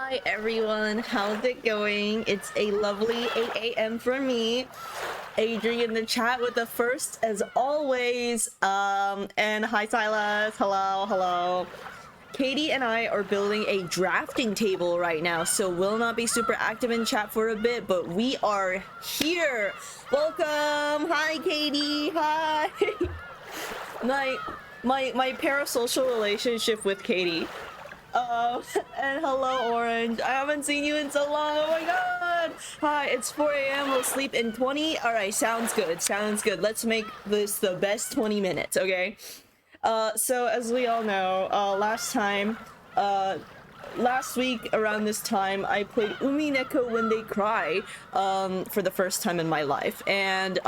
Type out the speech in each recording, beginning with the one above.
Hi everyone, how's it going? It's a lovely 8 a.m. for me. Adrian in the chat with the first as always. And hi Silas, hello. Katie and I are building a drafting table right now, so we'll not be super active in chat for a bit, but we are here. Welcome. Hi Katie. Hi. my parasocial relationship with Katie. And hello Orange, I haven't seen you in so long. Oh my god. Hi, it's 4 a.m. we'll sleep in 20. All right, sounds good. Let's make this the best 20 minutes. Okay, so as we all know, last week around this time I played Umineko When They Cry for the first time in my life, and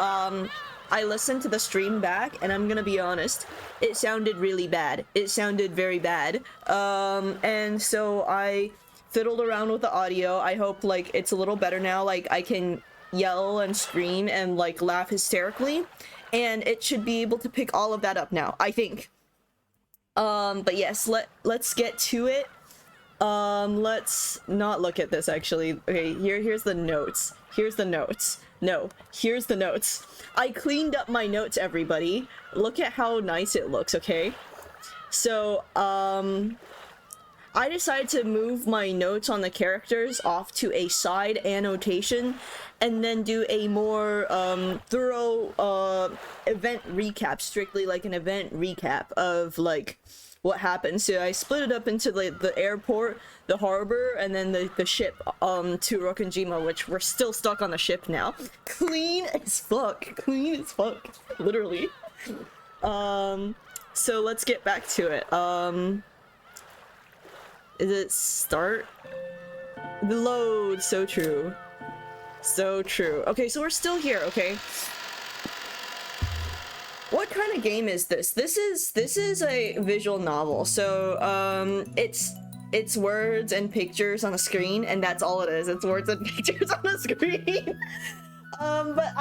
I listened to the stream back, and I'm gonna be honest, it sounded really bad. It sounded very bad. And so I fiddled around with the audio. I hope like it's a little better now. Like I can yell and scream and like laugh hysterically, and it should be able to pick all of that up now, I think. But yes, let's get to it. Let's not look at this actually. Okay, here's the notes. Here's the notes. No, here's the notes. I cleaned up my notes, everybody. Look at how nice it looks, okay? So, I decided to move my notes on the characters off to a side annotation and then do a more thorough event recap, strictly like an event recap of like what happened. So I split it up into like the airport, the harbor, and then the ship to Rokkenjima, which we're still stuck on the ship now. Clean as fuck, literally. So let's get back to it. Is it start? The load, so true. Okay, so we're still here, okay? What kind of game is this? This is a visual novel. So it's words and pictures on a screen, and that's all it is. It's words and pictures on a screen. But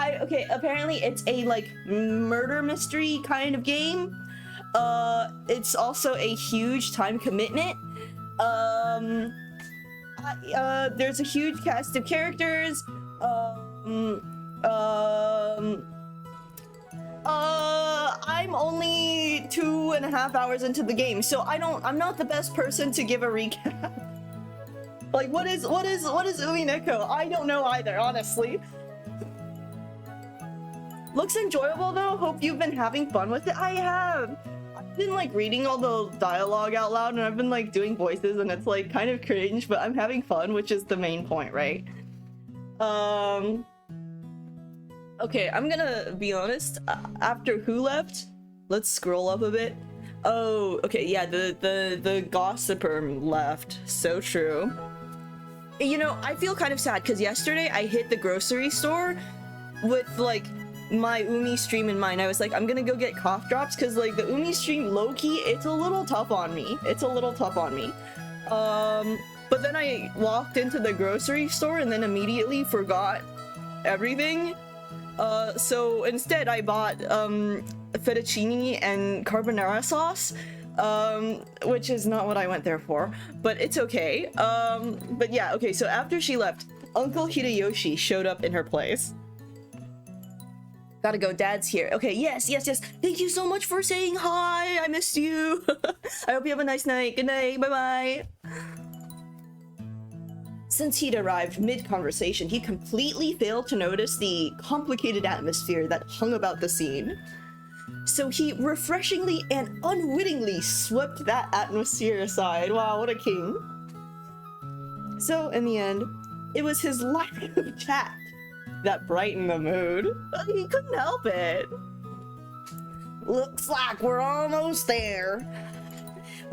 apparently it's a like murder mystery kind of game. It's also a huge time commitment. There's a huge cast of characters. I'm only 2.5 hours into the game, so I'm not the best person to give a recap. Like, what is Umineko? I don't know either, honestly. Looks enjoyable though. Hope you've been having fun with it. I have. I've been like reading all the dialogue out loud, and I've been like doing voices, and it's like kind of cringe, but I'm having fun, which is the main point, right? Okay, I'm gonna be honest. After who left, let's scroll up a bit. Oh, okay, yeah, the gossiper left. So true. You know, I feel kind of sad because yesterday I hit the grocery store with like my Umi stream in mind. I was like, I'm gonna go get cough drops because like the Umi stream low-key, it's a little tough on me. But then I walked into the grocery store and then immediately forgot everything. So instead I bought fettuccine and carbonara sauce, which is not what I went there for, but it's okay. But yeah, okay, so after she left, Uncle Hideyoshi showed up in her place. Gotta go, Dad's here. Okay, yes. Thank you so much for saying hi. I missed you. I hope you have a nice night. Good night. Bye-bye. Since he'd arrived mid-conversation, he completely failed to notice the complicated atmosphere that hung about the scene. So he refreshingly and unwittingly swept that atmosphere aside. Wow, what a king. So, in the end, it was his lack of tact that brightened the mood. He couldn't help it. Looks like we're almost there.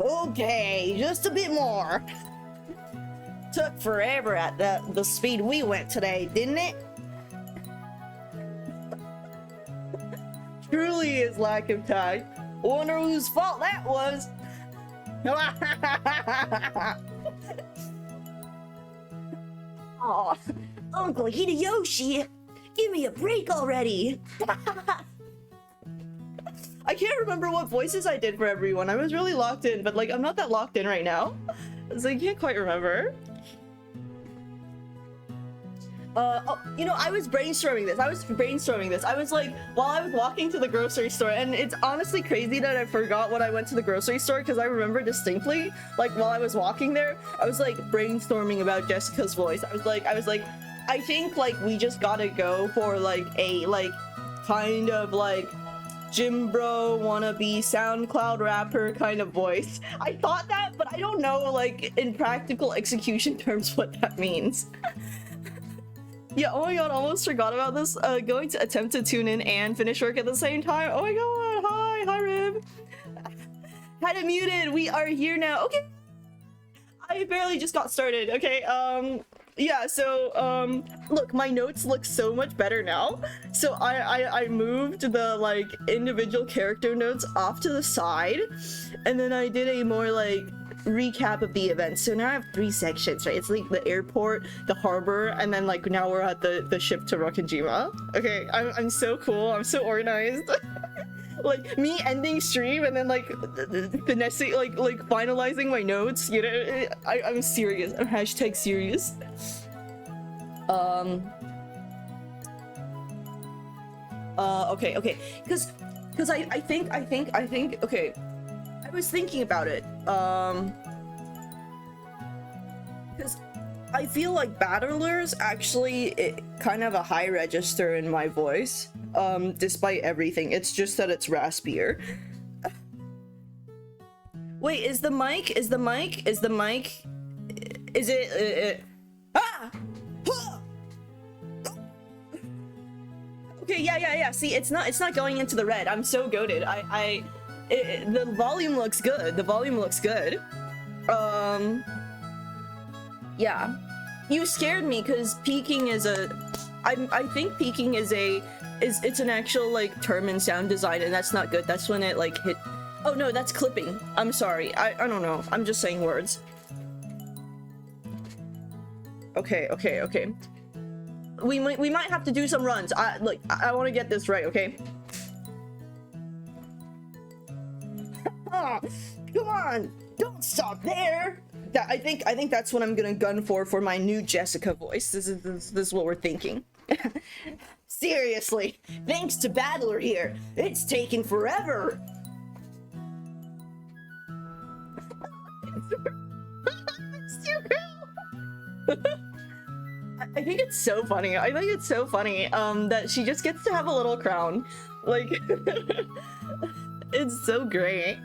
Okay, just a bit more. Took forever at the speed we went today, didn't it? Truly his lack of tact. Wonder whose fault that was. Aw, Uncle Hideyoshi, give me a break already. I can't remember what voices I did for everyone. I was really locked in, but like I'm not that locked in right now, so I can't quite remember. Oh, you know, I was brainstorming this. I was like, while I was walking to the grocery store, and it's honestly crazy that I forgot when I went to the grocery store, because I remember distinctly, like, while I was walking there, I was like brainstorming about Jessica's voice. I was like, I think like we just gotta go for like a like kind of like gym bro wannabe SoundCloud rapper kind of voice. I thought that, but I don't know like in practical execution terms what that means. Yeah, oh my god, almost forgot about this. Going to attempt to tune in and finish work at the same time. Oh my god, hi Rib. Had it muted, we are here now. Okay. I barely just got started, okay? Yeah, so, look, my notes look so much better now. So I moved the, like, individual character notes off to the side, and then I did a more, like, recap of the event. So now I have 3 sections, right? It's like the airport, the harbor, and then like now we're at the ship to Rokujima. Okay, I'm so cool, I'm so organized. Like me ending stream and then like finessing, like finalizing my notes, you know. I'm serious. I'm hashtag serious. Okay, because I think okay, I was thinking about it, because I feel like battlers actually kind of a high register in my voice, despite everything. It's just that it's raspier. Wait, is it ah! Okay, yeah. See, it's not going into the red. I'm so goated. The volume looks good. Yeah. You scared me because peaking is I think peaking is it's an actual like term in sound design, and that's not good. That's when it like hit. Oh no, that's clipping. I'm sorry. I don't know. I'm just saying words. Okay. We might have to do some runs. I want to get this right, okay? Come on! Don't stop there! I think that's what I'm gonna gun for my new Jessica voice. This is what we're thinking. Seriously, thanks to Battler here, it's taken forever. It's too cool. I think it's so funny. That she just gets to have a little crown. Like, it's so great.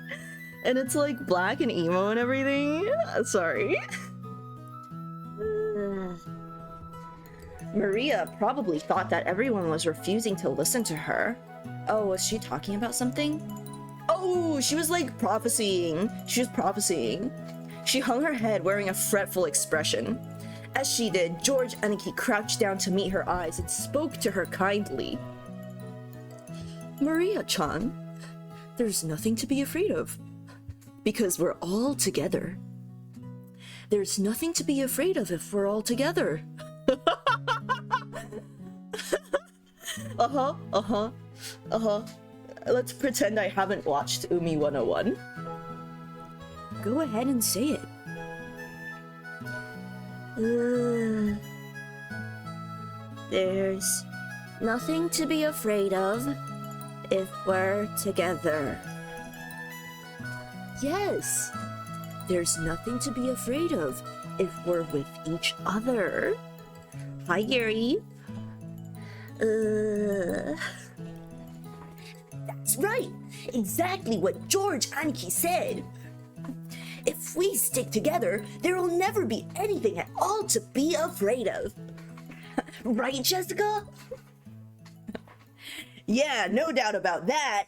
And it's like black and emo and everything. Sorry. Maria probably thought that everyone was refusing to listen to her. Oh, was she talking about something? Oh, she was like prophesying. She hung her head wearing a fretful expression. As she did, George Aniki crouched down to meet her eyes and spoke to her kindly. Maria-chan, there's nothing to be afraid of, because we're all together. There's nothing to be afraid of if we're all together. Let's pretend I haven't watched Umi 101. Go ahead and say it. There's nothing to be afraid of if we're together. Yes, there's nothing to be afraid of if we're with each other. Hi, Gary. That's right. Exactly what George Anki said. If we stick together, there will never be anything at all to be afraid of. Right, Jessica? Yeah, no doubt about that.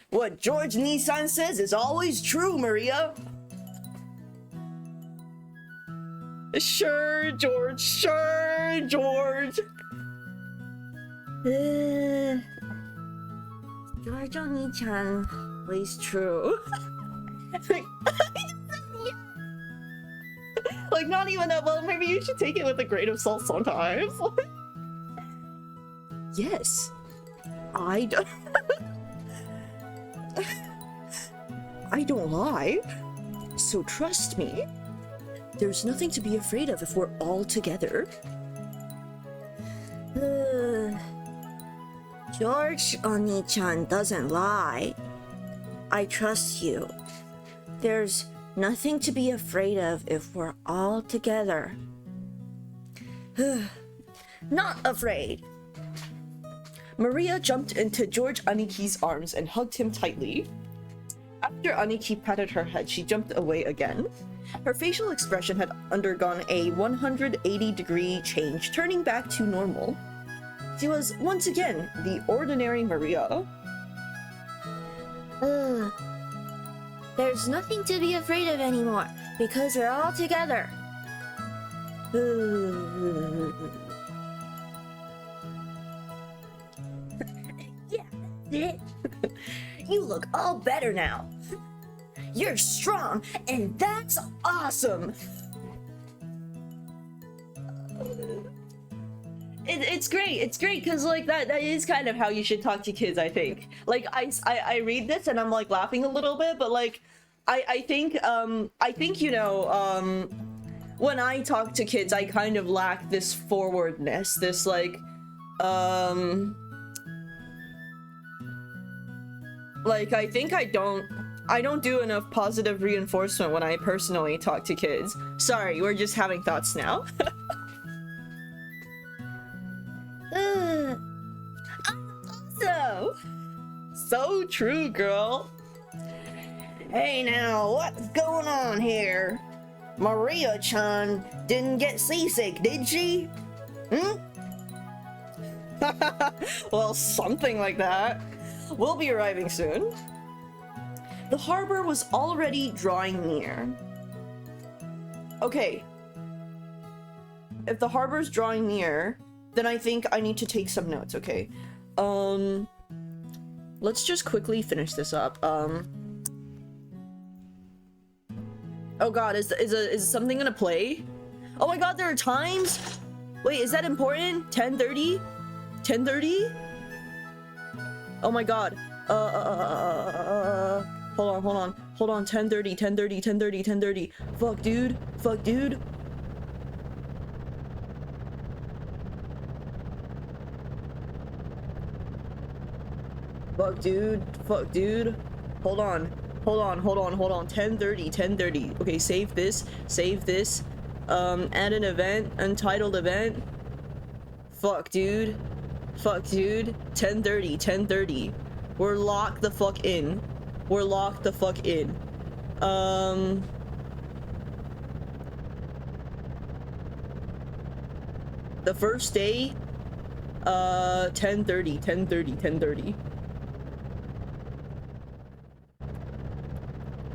What George Nissan says is always true, Maria. Sure, George. George Oni-chan, always true. Like, not even that. Well, maybe you should take it with a grain of salt sometimes. Yes, I don't. I don't lie. So trust me. There's nothing to be afraid of if we're all together. George Oni-chan doesn't lie. I trust you. There's nothing to be afraid of if we're all together. Not afraid. Maria jumped into George Aniki's arms and hugged him tightly. After Aniki patted her head, she jumped away again. Her facial expression had undergone a 180-degree change, turning back to normal. She was once again the ordinary Maria. There's nothing to be afraid of anymore, because we're all together. Yeah, that's it. You look all better now. You're strong, and that's awesome. It's great. It's great because like that is kind of how you should talk to kids, I think. Like I read this and I'm like laughing a little bit, but like I think you know when I talk to kids I kind of lack this forwardness, this like I think I don't do enough positive reinforcement when I personally talk to kids. Sorry, we're just having thoughts now. So true, girl. Hey now, what's going on here? Maria-chan didn't get seasick, did she? Well, something like that. We'll be arriving soon. The harbor was already drawing near. Okay. If the harbor's drawing near, then I think I need to take some notes, okay? Let's just quickly finish this up. Oh god, is something gonna play? Oh my god, there are times? Wait, is that important? 10:30? 10:30? Oh my god. Hold on. 10:30, 10:30, 10:30, 10:30. Fuck, dude. Fuck, dude. Fuck, dude. Fuck, dude. Hold on. 10:30, 10:30. Okay, save this. Add an event, untitled event. Fuck, dude. 10:30, 10:30. We're locked the fuck in. The first day, 10:30, 10:30, 10:30.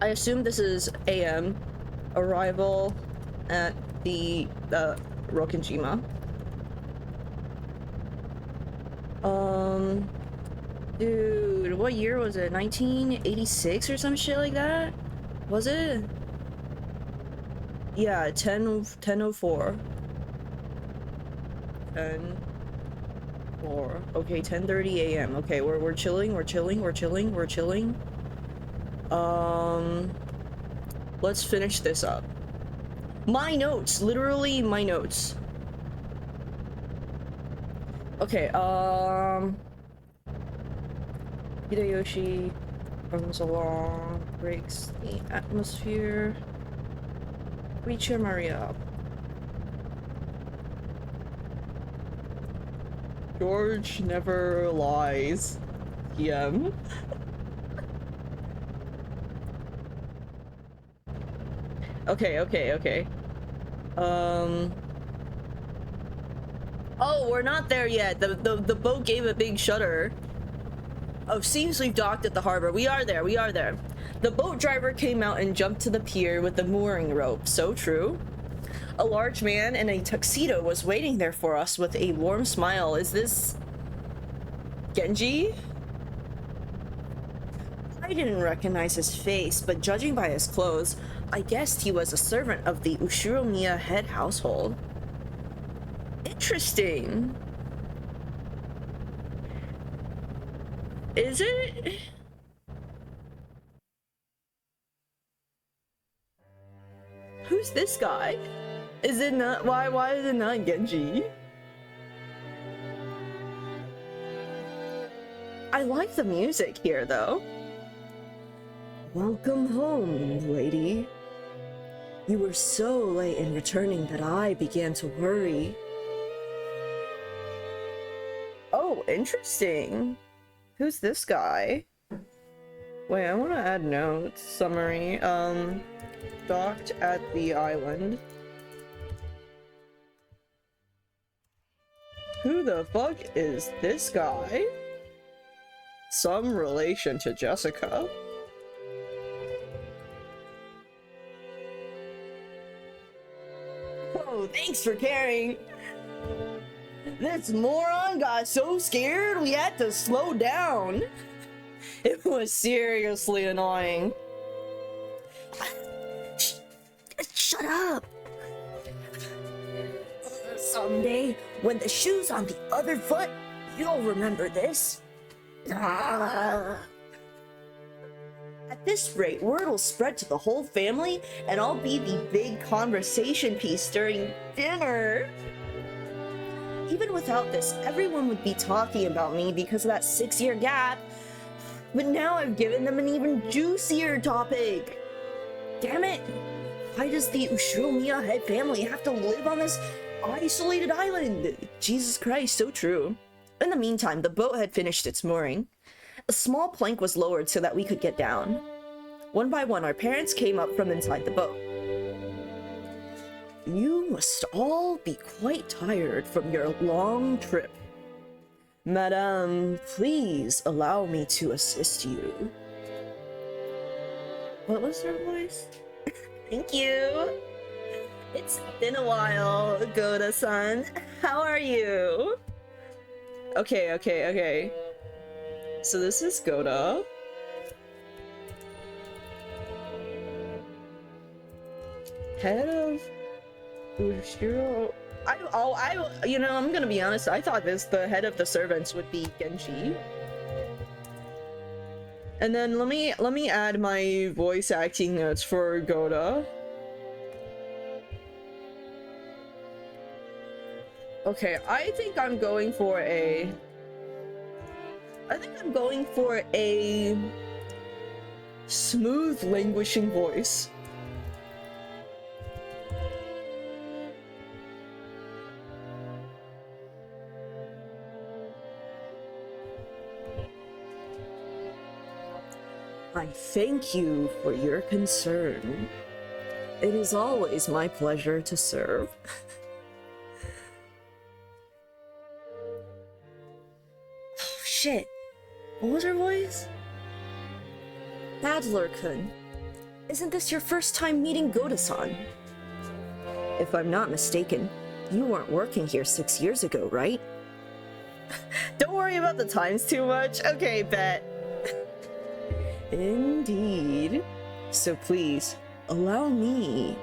I assume this is AM. Arrival at the Rokkenjima. Dude, what year was it? 1986 or some shit like that? Was it? Yeah, 10:04. 10:04. Okay, 10:30 AM. Okay, we're chilling. Let's finish this up. My notes, literally my notes. Okay, Hideyoshi runs along, breaks the atmosphere. We cheer Maria up. George never lies. PM. Okay. Oh, we're not there yet. The boat gave a big shudder. Oh, seems we've docked at the harbor. We are there. The boat driver came out and jumped to the pier with the mooring rope. So true. A large man in a tuxedo was waiting there for us with a warm smile. Is this Genji? I didn't recognize his face, but judging by his clothes, I guessed he was a servant of the Ushiromiya head household. Interesting. Is it? Who's this guy? Is it not? Why is it not Genji? I like the music here, though. Welcome home, lady. You were so late in returning that I began to worry. Oh, interesting. Who's this guy? Wait, I want to add notes. Summary. Docked at the island. Who the fuck is this guy? Some relation to Jessica. Oh, thanks for caring. This moron got so scared we had to slow down. It was seriously annoying. Shut up! Someday, when the shoe's on the other foot, you'll remember this. At this rate, word will spread to the whole family, and I'll be the big conversation piece during dinner. Even without this, everyone would be talking about me because of that 6-year gap. But now I've given them an even juicier topic. Damn it! Why does the Ushumiya head family have to live on this isolated island? Jesus Christ, so true. In the meantime, the boat had finished its mooring. A small plank was lowered so that we could get down. One by one, our parents came up from inside the boat. You must all be quite tired from your long trip. Madame, please allow me to assist you. What was her voice? Thank you. It's been a while, Goda-san. How are you? Okay. So this is Goda. Head of Ushiro. You know, I'm gonna be honest. I thought the head of the servants would be Genji. And then let me add my voice acting notes for Goda. Okay, I think I'm going for a smooth languishing voice. I thank you for your concern. It is always my pleasure to serve. Oh shit. What was her voice? Badler-kun, isn't this your first time meeting Goda-san? If I'm not mistaken, you weren't working here 6 years ago, right? Don't worry about the times too much. Okay, bet. Indeed. So please, allow me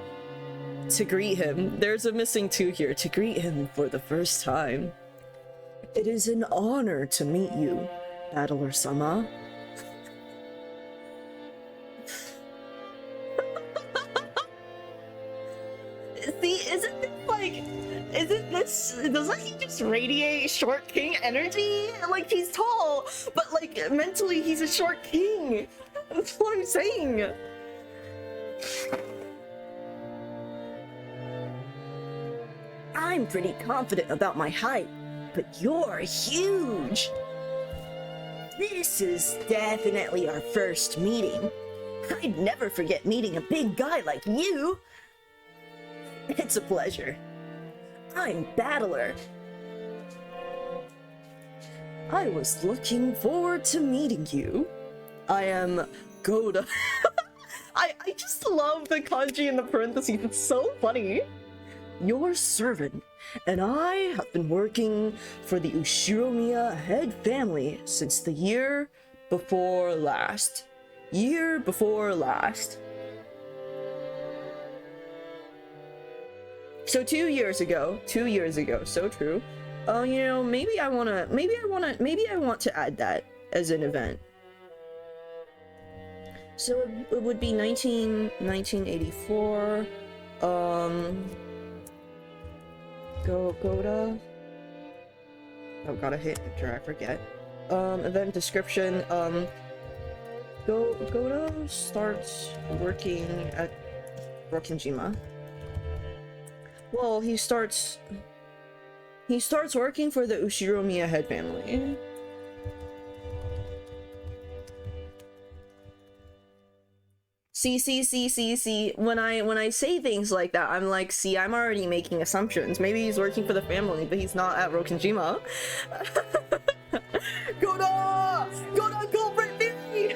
to greet him. There's a missing 2 here. To greet him for the first time. It is an honor to meet you, Battler-sama. See, doesn't he just radiate short king energy? Like, he's tall, but like, mentally he's a short king. That's what I'm saying. I'm pretty confident about my height, but you're huge. This is definitely our first meeting. I'd never forget meeting a big guy like you. It's a pleasure. I'm Battler. I was looking forward to meeting you. I am Goda. I just love the kanji in the parentheses. It's so funny. Your servant, and I have been working for the Ushiromiya head family since the year before last. So 2 years ago, so true. You know, maybe I want to add that as an event. So it would be 1984. Goda. Oh, gotta hit enter, I forget. Event description. Goto starts working at Rokinjima. Well, he starts working for the Ushiromiya head family. See. When I say things like that, I'm like, see, I'm already making assumptions. Maybe he's working for the family, but he's not at Rokinjima. Goda, culprit me!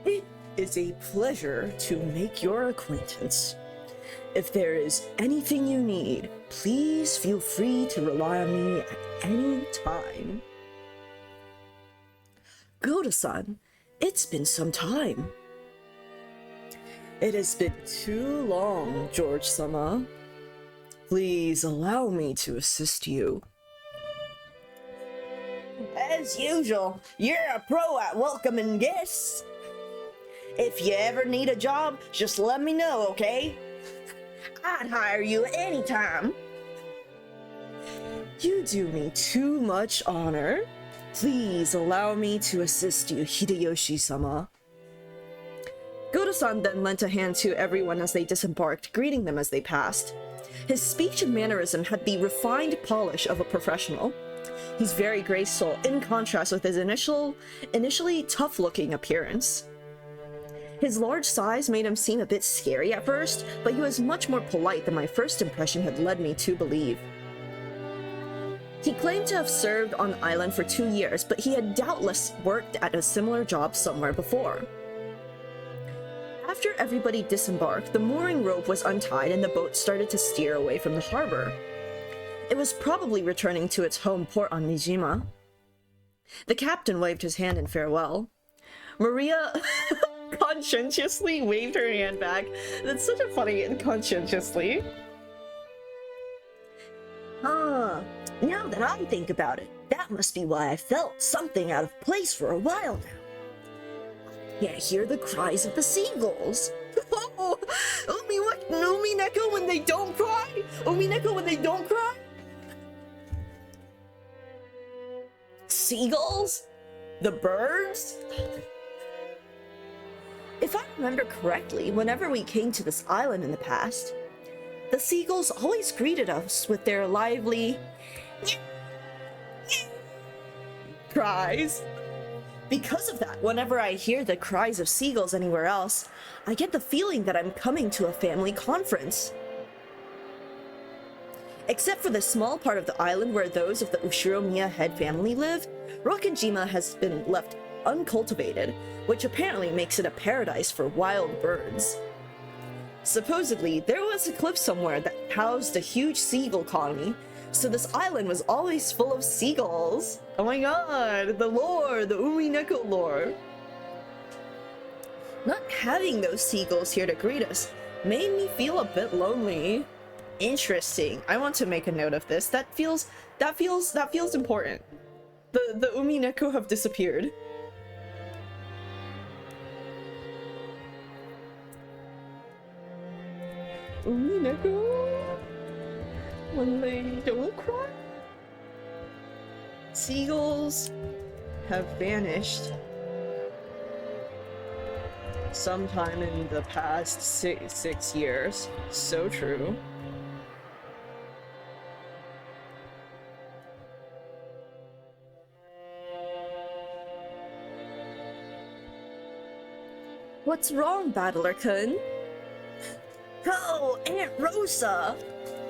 It is a pleasure to make your acquaintance. If there is anything you need, please feel free to rely on me at any time. Goda-san, it's been some time. It has been too long, George-sama. Please allow me to assist you. As usual, you're a pro at welcoming guests. If you ever need a job, just let me know, okay? I'd hire you any time. You do me too much honor. Please allow me to assist you, Hideyoshi-sama. Goto-san then lent a hand to everyone as they disembarked, greeting them as they passed. His speech and mannerism had the refined polish of a professional. He's very graceful, in contrast with his initially tough-looking appearance. His large size made him seem a bit scary at first, but he was much more polite than my first impression had led me to believe. He claimed to have served on the island for 2 years, but he had doubtless worked at a similar job somewhere before. After everybody disembarked, the mooring rope was untied and the boat started to steer away from the harbor. It was probably returning to its home port on Nijima. The captain waved his hand in farewell. Maria conscientiously waved her hand back. That's such a funny and conscientiously. Now that I think about it, that must be why I felt something out of place for a while now. I can't hear the cries of the seagulls. Oh, Umineko when they don't cry? Umineko when they don't cry? Seagulls? The birds? If I remember correctly, whenever we came to this island in the past, the seagulls always greeted us with their lively cries. Because of that, whenever I hear the cries of seagulls anywhere else, I get the feeling that I'm coming to a family conference. Except for the small part of the island where those of the Ushiromiya head family live, Rokinjima has been left uncultivated, which apparently makes it a paradise for wild birds. Supposedly, there was a cliff somewhere that housed a huge seagull colony, so this island was always full of seagulls. Oh my god, the lore, the Umineko lore. Not having those seagulls here to greet us made me feel a bit lonely. Interesting. I want to make a note of this. That feels important. The Umineko have disappeared. Umineko? When they don't cry? Seagulls have vanished sometime in the past six years. So true. What's wrong, Battler-kun? Oh, Aunt Rosa!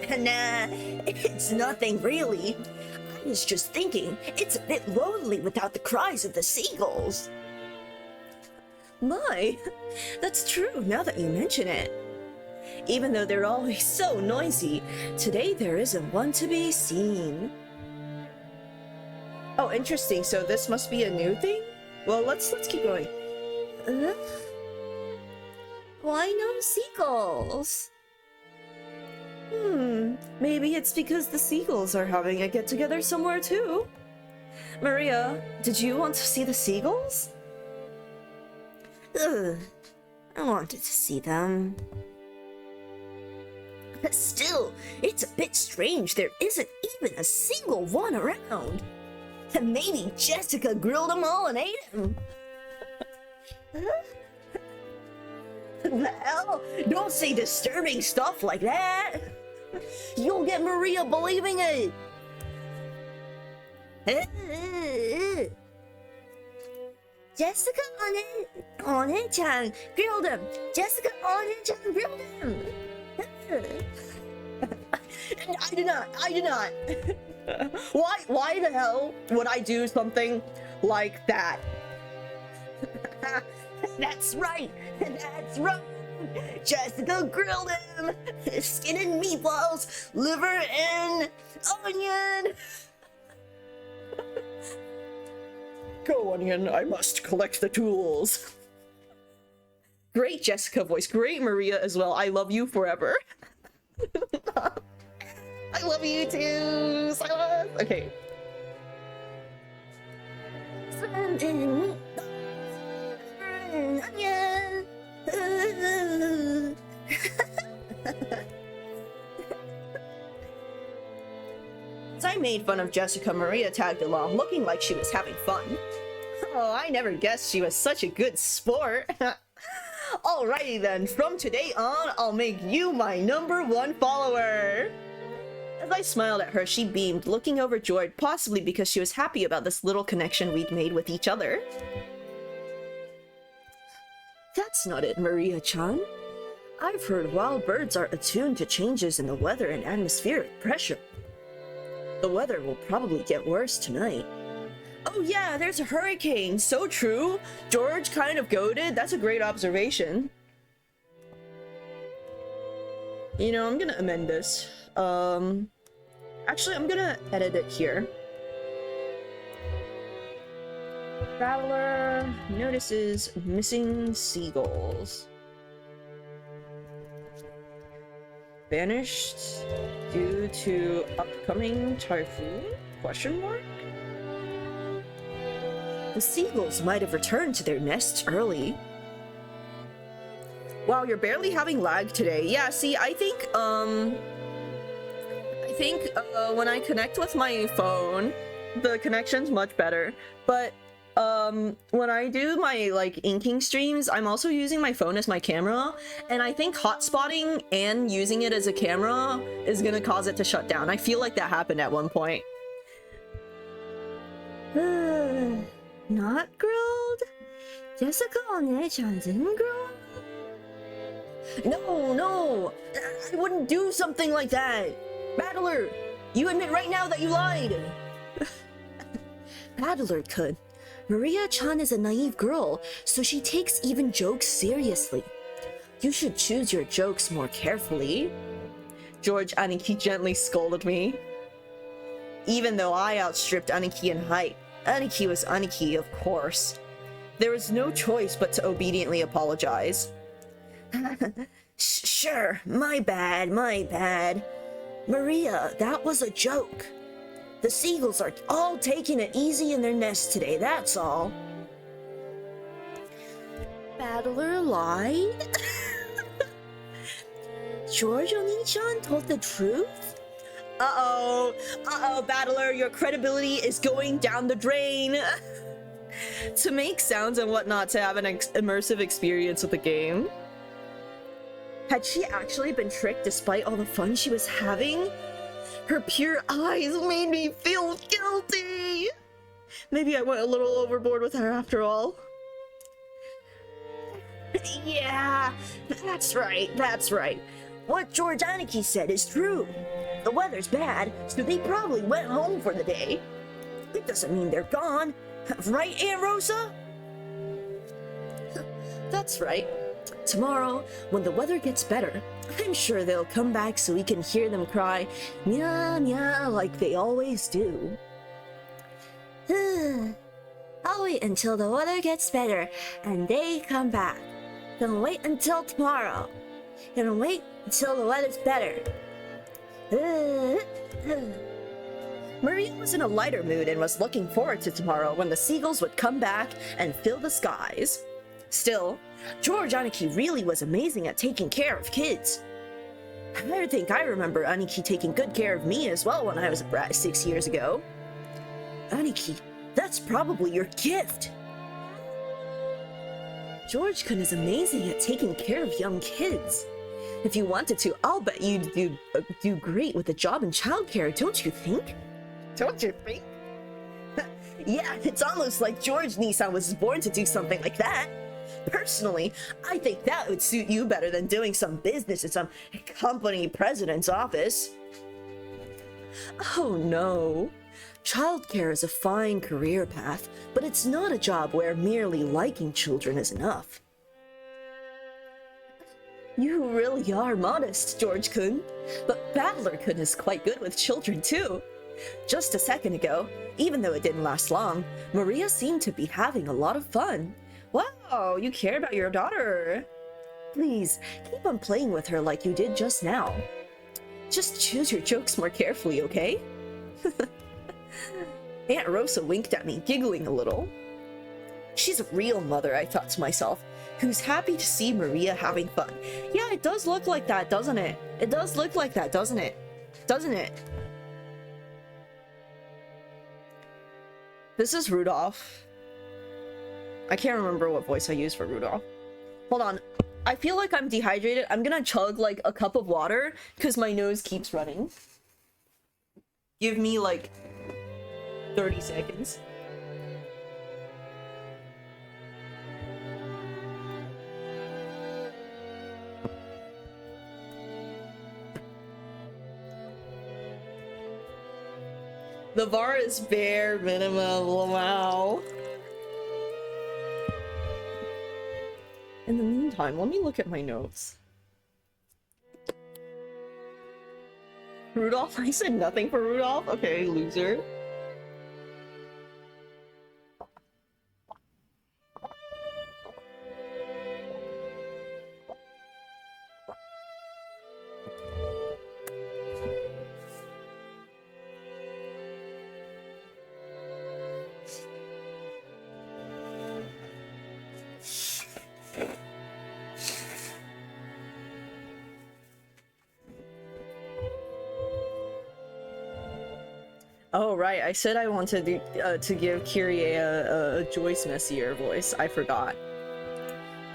Nah, it's nothing really. I was just thinking, it's a bit lonely without the cries of the seagulls. My, that's true now that you mention it. Even though they're always so noisy, today there isn't one to be seen. Oh, interesting. So this must be a new thing? Well, let's keep going. Why no seagulls? Maybe it's because the seagulls are having a get-together somewhere too. Maria, did you want to see the seagulls? I wanted to see them. Still, it's a bit strange there isn't even a single one around. Maybe Jessica grilled them all and ate them. The hell? Don't say disturbing stuff like that. You'll get Maria believing it. Jessica One-chan grilled him. Jessica One-chan grilled him. I did not. Why the hell would I do something like that? That's right. Jessica grilled him. Skin and meatballs, liver and onion. Go, Onion, I must collect the tools. Great Jessica voice, great Maria as well. I love you forever. I love you too, Silas. Okay. Onion. As I made fun of Jessica, Maria tagged along, looking like she was having fun. Oh, I never guessed she was such a good sport. Alrighty then, from today on, I'll make you my #1 follower. As I smiled at her, she beamed, looking overjoyed, possibly because she was happy about this little connection we'd made with each other. That's not it, Maria-chan. I've heard wild birds are attuned to changes in the weather and atmospheric pressure. The weather will probably get worse tonight. Oh yeah, there's a hurricane. So true. George kind of goaded. That's a great observation. You know, I'm gonna amend this. Actually, I'm gonna edit it here. Traveler notices missing seagulls. Vanished due to upcoming typhoon? Question mark? The seagulls might have returned to their nests early. Wow, you're barely having lag today. Yeah, see, I think when I connect with my phone, the connection's much better. But when I do my like inking streams, I'm also using my phone as my camera, and I think hotspotting and using it as a camera is gonna cause it to shut down. I feel like that happened at one point. Not grilled? Jessica One-chan isn't grilled? No, I wouldn't do something like that. Battler, you admit right now that you lied. Battler could. Maria-chan is a naive girl, so she takes even jokes seriously. You should choose your jokes more carefully. George Aniki gently scolded me. Even though I outstripped Aniki in height, Aniki was Aniki, of course. There was no choice but to obediently apologize. Sure, my bad. Maria, that was a joke. The seagulls are all taking it easy in their nest today, that's all. Battler lied? George Oni-chan told the truth? Uh-oh, Battler, your credibility is going down the drain. To make sounds and whatnot to have an immersive experience with the game. Had she actually been tricked despite all the fun she was having? Her pure eyes made me feel guilty. Maybe I went a little overboard with her after all. Yeah, that's right. What George Aniki said is true. The weather's bad, so they probably went home for the day. It doesn't mean they're gone. Right, Aunt Rosa? That's right. Tomorrow, when the weather gets better, I'm sure they'll come back so we can hear them cry, meow meow, like they always do. I'll wait until the weather gets better and they come back. Then wait until tomorrow. Then wait until the weather's better. Maria was in a lighter mood and was looking forward to tomorrow when the seagulls would come back and fill the skies. Still, George Aniki really was amazing at taking care of kids. I think I remember Aniki taking good care of me as well when I was a brat 6 years ago. Aniki, that's probably your gift! George-kun is amazing at taking care of young kids. If you wanted to, I'll bet you'd do great with a job in childcare, don't you think? Don't you think? Yeah, it's almost like George Nissan was born to do something like that. Personally, I think that would suit you better than doing some business in some company president's office. Oh no. Childcare is a fine career path, but it's not a job where merely liking children is enough. You really are modest, George-kun. But Battler-kun is quite good with children too. Just a second ago, even though it didn't last long, Maria seemed to be having a lot of fun. Wow, you care about your daughter. Please, keep on playing with her like you did just now. Just choose your jokes more carefully, okay? Aunt Rosa winked at me, giggling a little. She's a real mother, I thought to myself, who's happy to see Maria having fun. Yeah, it does look like that, doesn't it? It does look like that, doesn't it? Doesn't it? This is Rudolph. I can't remember what voice I used for Rudolph. Hold on. I feel like I'm dehydrated. I'm gonna chug like a cup of water because my nose keeps running. Give me like 30 seconds. The bar is bare minimum. Wow. In the meantime, let me look at my notes. Rudolph? I said nothing for Rudolph? Okay, loser. Oh, right. I said I wanted to give Kyrie a Joyce Messier voice. I forgot.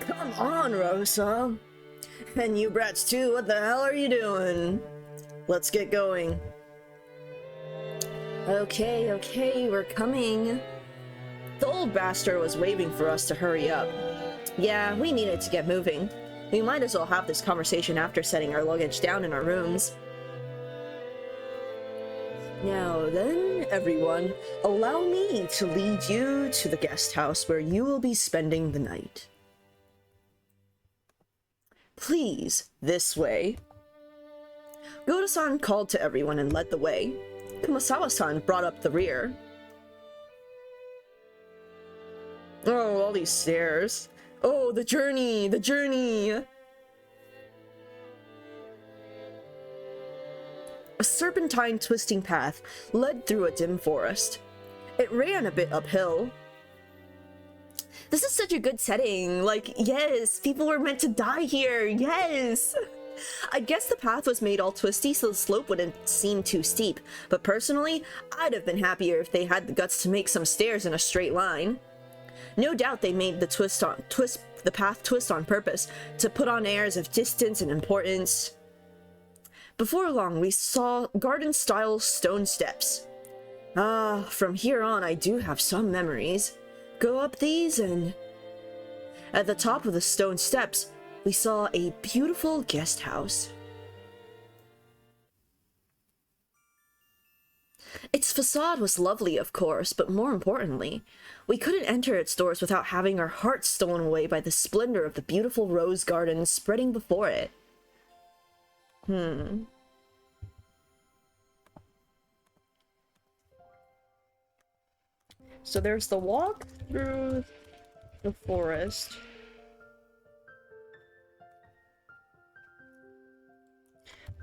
Come on, Rosa. And you brats too, what the hell are you doing? Let's get going. Okay, okay, we're coming. The old bastard was waving for us to hurry up. Yeah, we needed to get moving. We might as well have this conversation after setting our luggage down in our rooms. Now then, everyone, allow me to lead you to the guest house where you will be spending the night. Please, this way. Goto-san called to everyone and led the way. Kumasawa-san brought up the rear. Oh, all these stairs. Oh, the journey, the journey! A serpentine twisting path led through a dim forest. It ran a bit uphill. This is such a good setting. Like, yes, people were meant to die here. Yes! I guess the path was made all twisty so the slope wouldn't seem too steep, but personally, I'd have been happier if they had the guts to make some stairs in a straight line. No doubt they made the path twist on purpose to put on airs of distance and importance. Before long, we saw garden-style stone steps. Ah, from here on I do have some memories. Go up these and... At the top of the stone steps, we saw a beautiful guest house. Its facade was lovely, of course, but more importantly, we couldn't enter its doors without having our hearts stolen away by the splendor of the beautiful rose garden spreading before it. So there's the walk through the forest.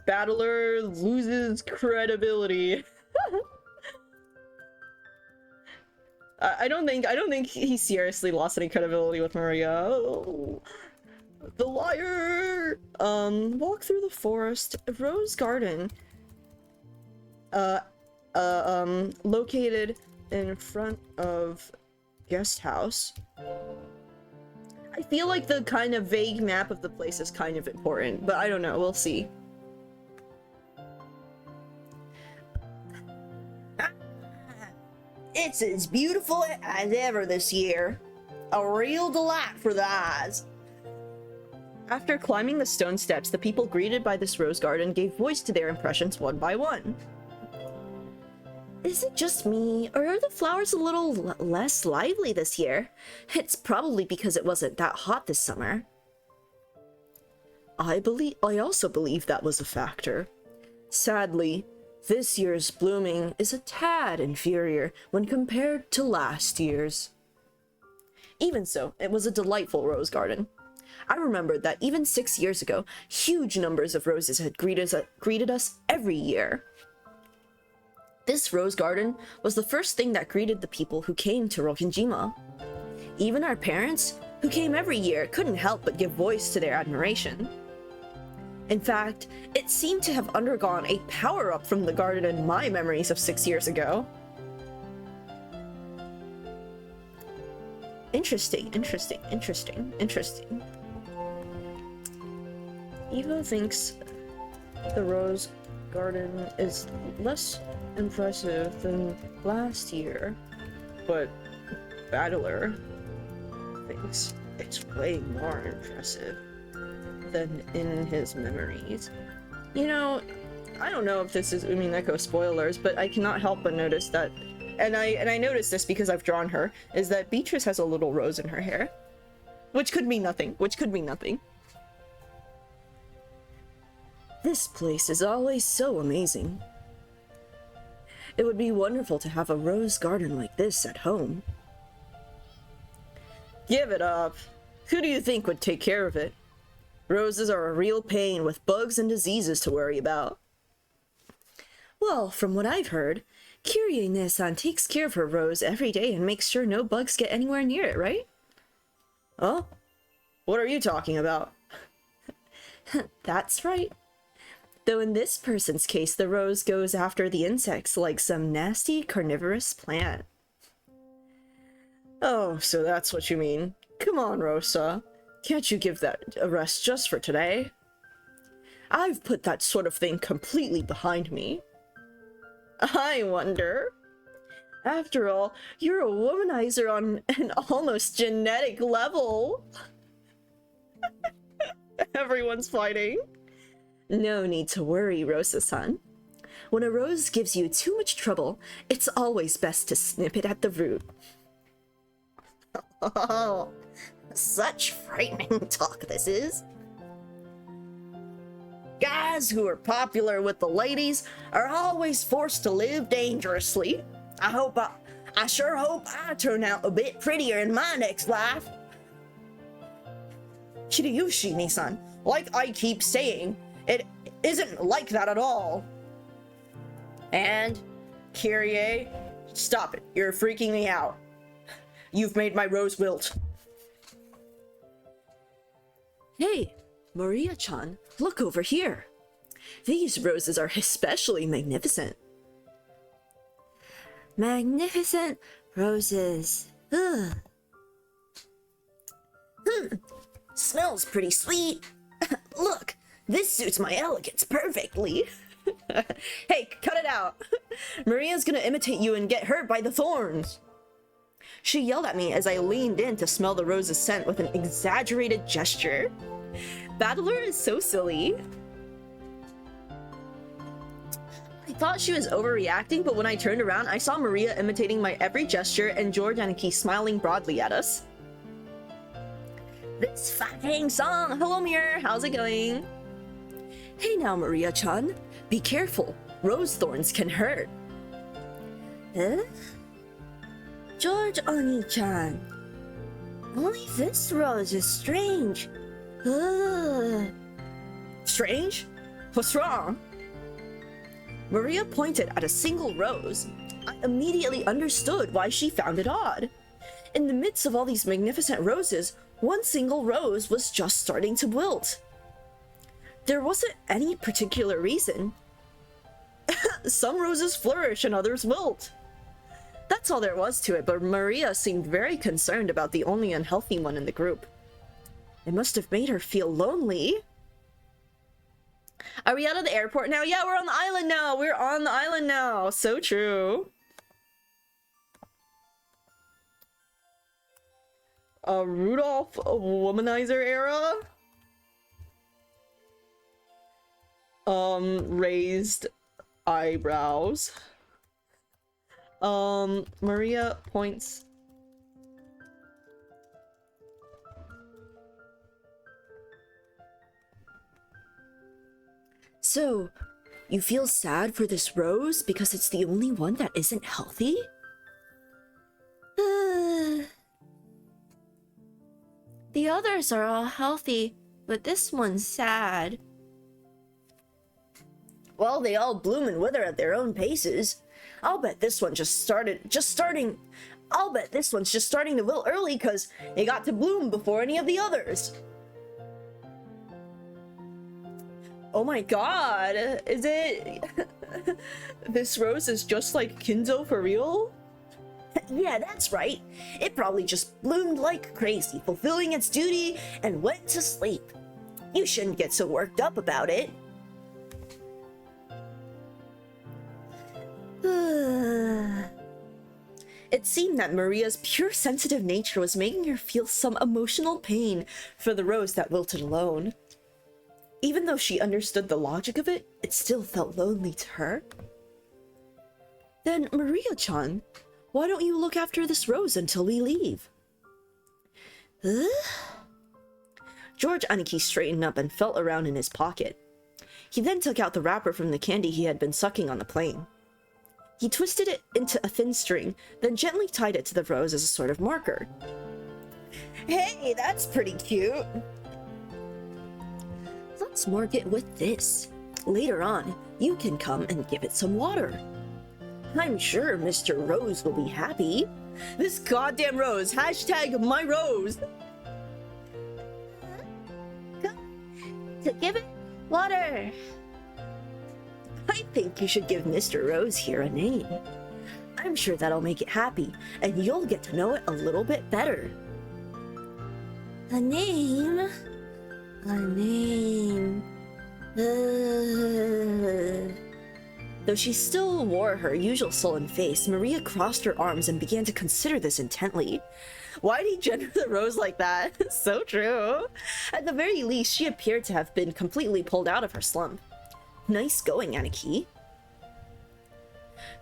Battler loses credibility. I don't think he seriously lost any credibility with Maria. Oh. The liar! Walk through the forest. Rose garden. Located in front of guest house. I feel like the kind of vague map of the place is kind of important, but I don't know, we'll see. It's as beautiful as ever this year. A real delight for the eyes. After climbing the stone steps, the people greeted by this rose garden gave voice to their impressions one by one. Is it just me, or are the flowers a little less lively this year? It's probably because it wasn't that hot this summer. I also believe that was a factor. Sadly, this year's blooming is a tad inferior when compared to last year's. Even so, it was a delightful rose garden. I remembered that even 6 years ago, huge numbers of roses had greeted us every year. This rose garden was the first thing that greeted the people who came to Rokkenjima. Even our parents, who came every year, couldn't help but give voice to their admiration. In fact, it seemed to have undergone a power-up from the garden in my memories of 6 years ago. Interesting. Eva thinks the rose garden is less impressive than last year, but Battler thinks it's way more impressive than in his memories. You know, I don't know if this is Umineko spoilers, but I cannot help but notice that, and I noticed this because I've drawn her, is that Beatrice has a little rose in her hair. Which could mean nothing. This place is always so amazing. It would be wonderful to have a rose garden like this at home. Give it up. Who do you think would take care of it? Roses are a real pain with bugs and diseases to worry about. Well, from what I've heard, Kyrie-ne-san takes care of her rose every day and makes sure no bugs get anywhere near it, right? Huh? What are you talking about? That's right. Though in this person's case, the rose goes after the insects like some nasty carnivorous plant. Oh, so that's what you mean. Come on, Rosa. Can't you give that a rest just for today? I've put that sort of thing completely behind me. I wonder. After all, you're a womanizer on an almost genetic level. Everyone's fighting. No need to worry, Rosa-san. When a rose gives you too much trouble, it's always best to snip it at the root. Oh, such frightening talk this is. Guys who are popular with the ladies are always forced to live dangerously. I sure hope I turn out a bit prettier in my next life. Hideyoshi-san, like I keep saying, it isn't like that at all. And, Kyrie, stop it. You're freaking me out. You've made my rose wilt. Hey, Maria-chan, look over here. These roses are especially magnificent. Magnificent roses. Ugh. Smells pretty sweet. Look, this suits my elegance perfectly. Hey, cut it out. Maria's gonna imitate you and get hurt by the thorns. She yelled at me as I leaned in to smell the rose's scent with an exaggerated gesture. Battler is so silly. I thought she was overreacting, but when I turned around, I saw Maria imitating my every gesture and Jordaniki smiling broadly at us. This fucking song! Hello, Mirror! How's it going? Hey now, Maria-chan. Be careful. Rose thorns can hurt. Huh? George Oni-chan. Only this rose is strange. Strange? What's wrong? Maria pointed at a single rose. I immediately understood why she found it odd. In the midst of all these magnificent roses, one single rose was just starting to wilt. There wasn't any particular reason. Some roses flourish and others wilt. That's all there was to it, but Maria seemed very concerned about the only unhealthy one in the group. It must have made her feel lonely. Are we out of the airport now? Yeah, we're on the island now! We're on the island now! So true. Rudolph womanizer era? Raised eyebrows. Maria points. So, you feel sad for this rose because it's the only one that isn't healthy? The others are all healthy, but this one's sad. Well, they all bloom and wither at their own paces. I'll bet this one I'll bet this one's just starting to wilt early because it got to bloom before any of the others. Oh my god, is it... This rose is just like Kinzo for real? Yeah, that's right. It probably just bloomed like crazy, fulfilling its duty, and went to sleep. You shouldn't get so worked up about it. It seemed that Maria's pure sensitive nature was making her feel some emotional pain for the rose that wilted alone. Even though she understood the logic of it, it still felt lonely to her. Then, Maria-chan, why don't you look after this rose until we leave? George Aniki straightened up and felt around in his pocket. He then took out the wrapper from the candy he had been sucking on the plane. He twisted it into a thin string, then gently tied it to the rose as a sort of marker. Hey, that's pretty cute! Let's mark it with this. Later on, you can come and give it some water. I'm sure Mr. Rose will be happy. This goddamn rose! Hashtag my rose! To give it water. I think you should give Mr. Rose here a name. I'm sure that'll make it happy, and you'll get to know it a little bit better. A name? A name... Though she still wore her usual sullen face, Maria crossed her arms and began to consider this intently. Why'd he gender the rose like that? So true. At the very least, she appeared to have been completely pulled out of her slump. Nice going, Aniki.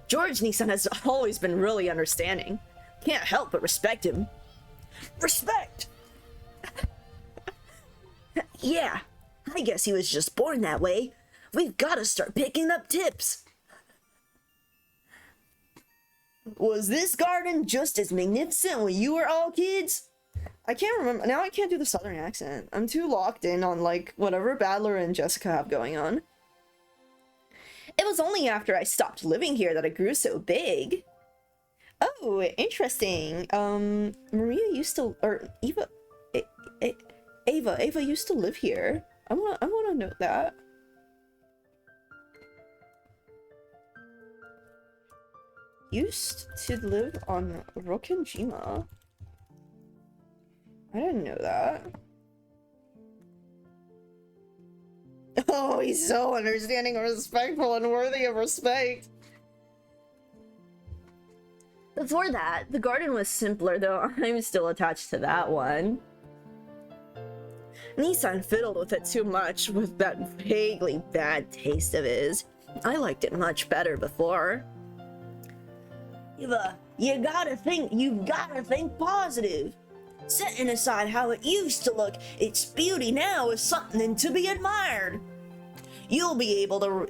George Nissan has always been really understanding. Can't help but respect him. Respect! Yeah, I guess he was just born that way. We've gotta start picking up tips. Was this garden just as magnificent when you were all kids? I can't remember. Now I can't do the southern accent. I'm too locked in on, like, whatever Badler and Jessica have going on. It was only after I stopped living here that I grew so big. Oh, interesting. Maria used to, or Ava used to live here. I wanna note that. Used to live on Rokkenjima. I didn't know that. Oh, he's so understanding and respectful and worthy of respect. Before that, the garden was simpler, though I'm still attached to that one. Nissan fiddled with it too much with that vaguely bad taste of his. I liked it much better before. You've gotta think positive. Setting aside how it used to look, its beauty now is something to be admired. You'll be able to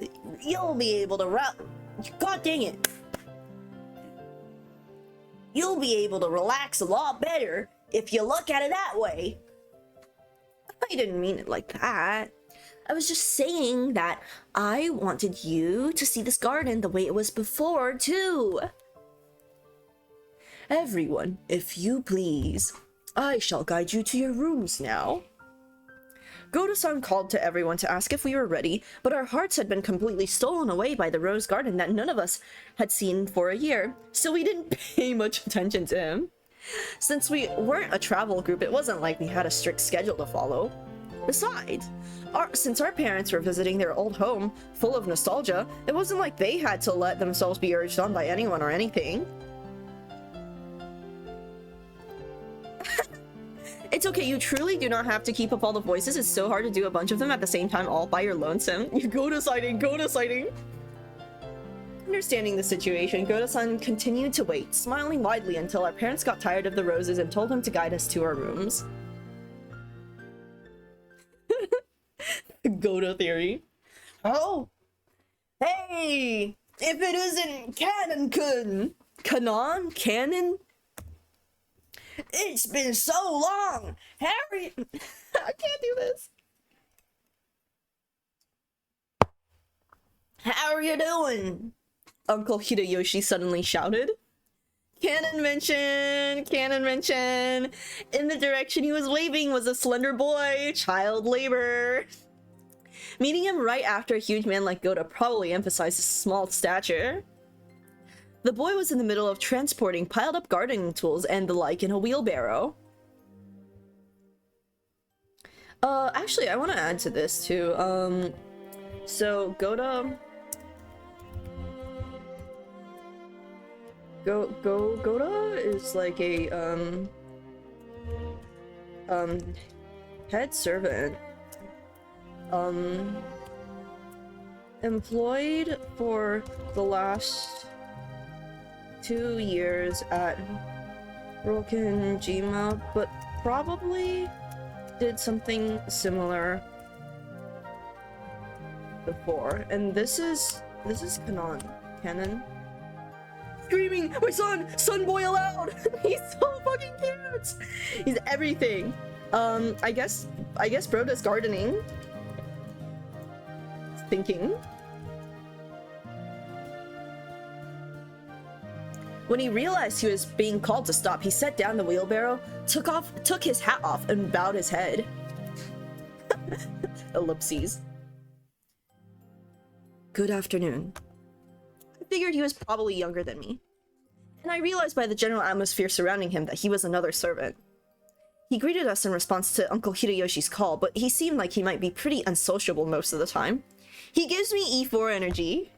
God dang it. You'll be able to relax a lot better if you look at it that way. I didn't mean it like that. I was just saying that I wanted you to see this garden the way it was before, too. Everyone, if you please. I shall guide you to your rooms now. Goto-san called to everyone to ask if we were ready, but our hearts had been completely stolen away by the rose garden that none of us had seen for a year, so we didn't pay much attention to him. Since we weren't a travel group, it wasn't like we had a strict schedule to follow. Besides, since our parents were visiting their old home, full of nostalgia, it wasn't like they had to let themselves be urged on by anyone or anything. It's okay, you truly do not have to keep up all the voices. It's so hard to do a bunch of them at the same time all by your lonesome. You go to sighting. Understanding the situation, Goto-san continued to wait, smiling widely until our parents got tired of the roses and told him to guide us to our rooms. Goto theory. Oh! Hey! If it isn't Canon-kun! Canon? It's been so long! Harry! I can't do this. How are you doing? Uncle Hideyoshi suddenly shouted. Canon mention! In the direction he was waving was a slender boy, child labor. Meeting him right after a huge man like Goto probably emphasized his small stature. The boy was in the middle of transporting piled up gardening tools and the like in a wheelbarrow. Actually, I want to add to this too. So Goto... Goto is like a, head servant. Employed for the last 2 years at Rokenjima, but probably did something similar before. And this is Canon. Screaming, my son boy allowed. He's so fucking cute. He's everything. I guess bro does gardening. Thinking. When he realized he was being called to stop, he set down the wheelbarrow, took his hat off, and bowed his head. Ellipses. Good afternoon. I figured he was probably younger than me, and I realized by the general atmosphere surrounding him that he was another servant. He greeted us in response to Uncle Hideyoshi's call, but he seemed like he might be pretty unsociable most of the time. He gives me E4 energy.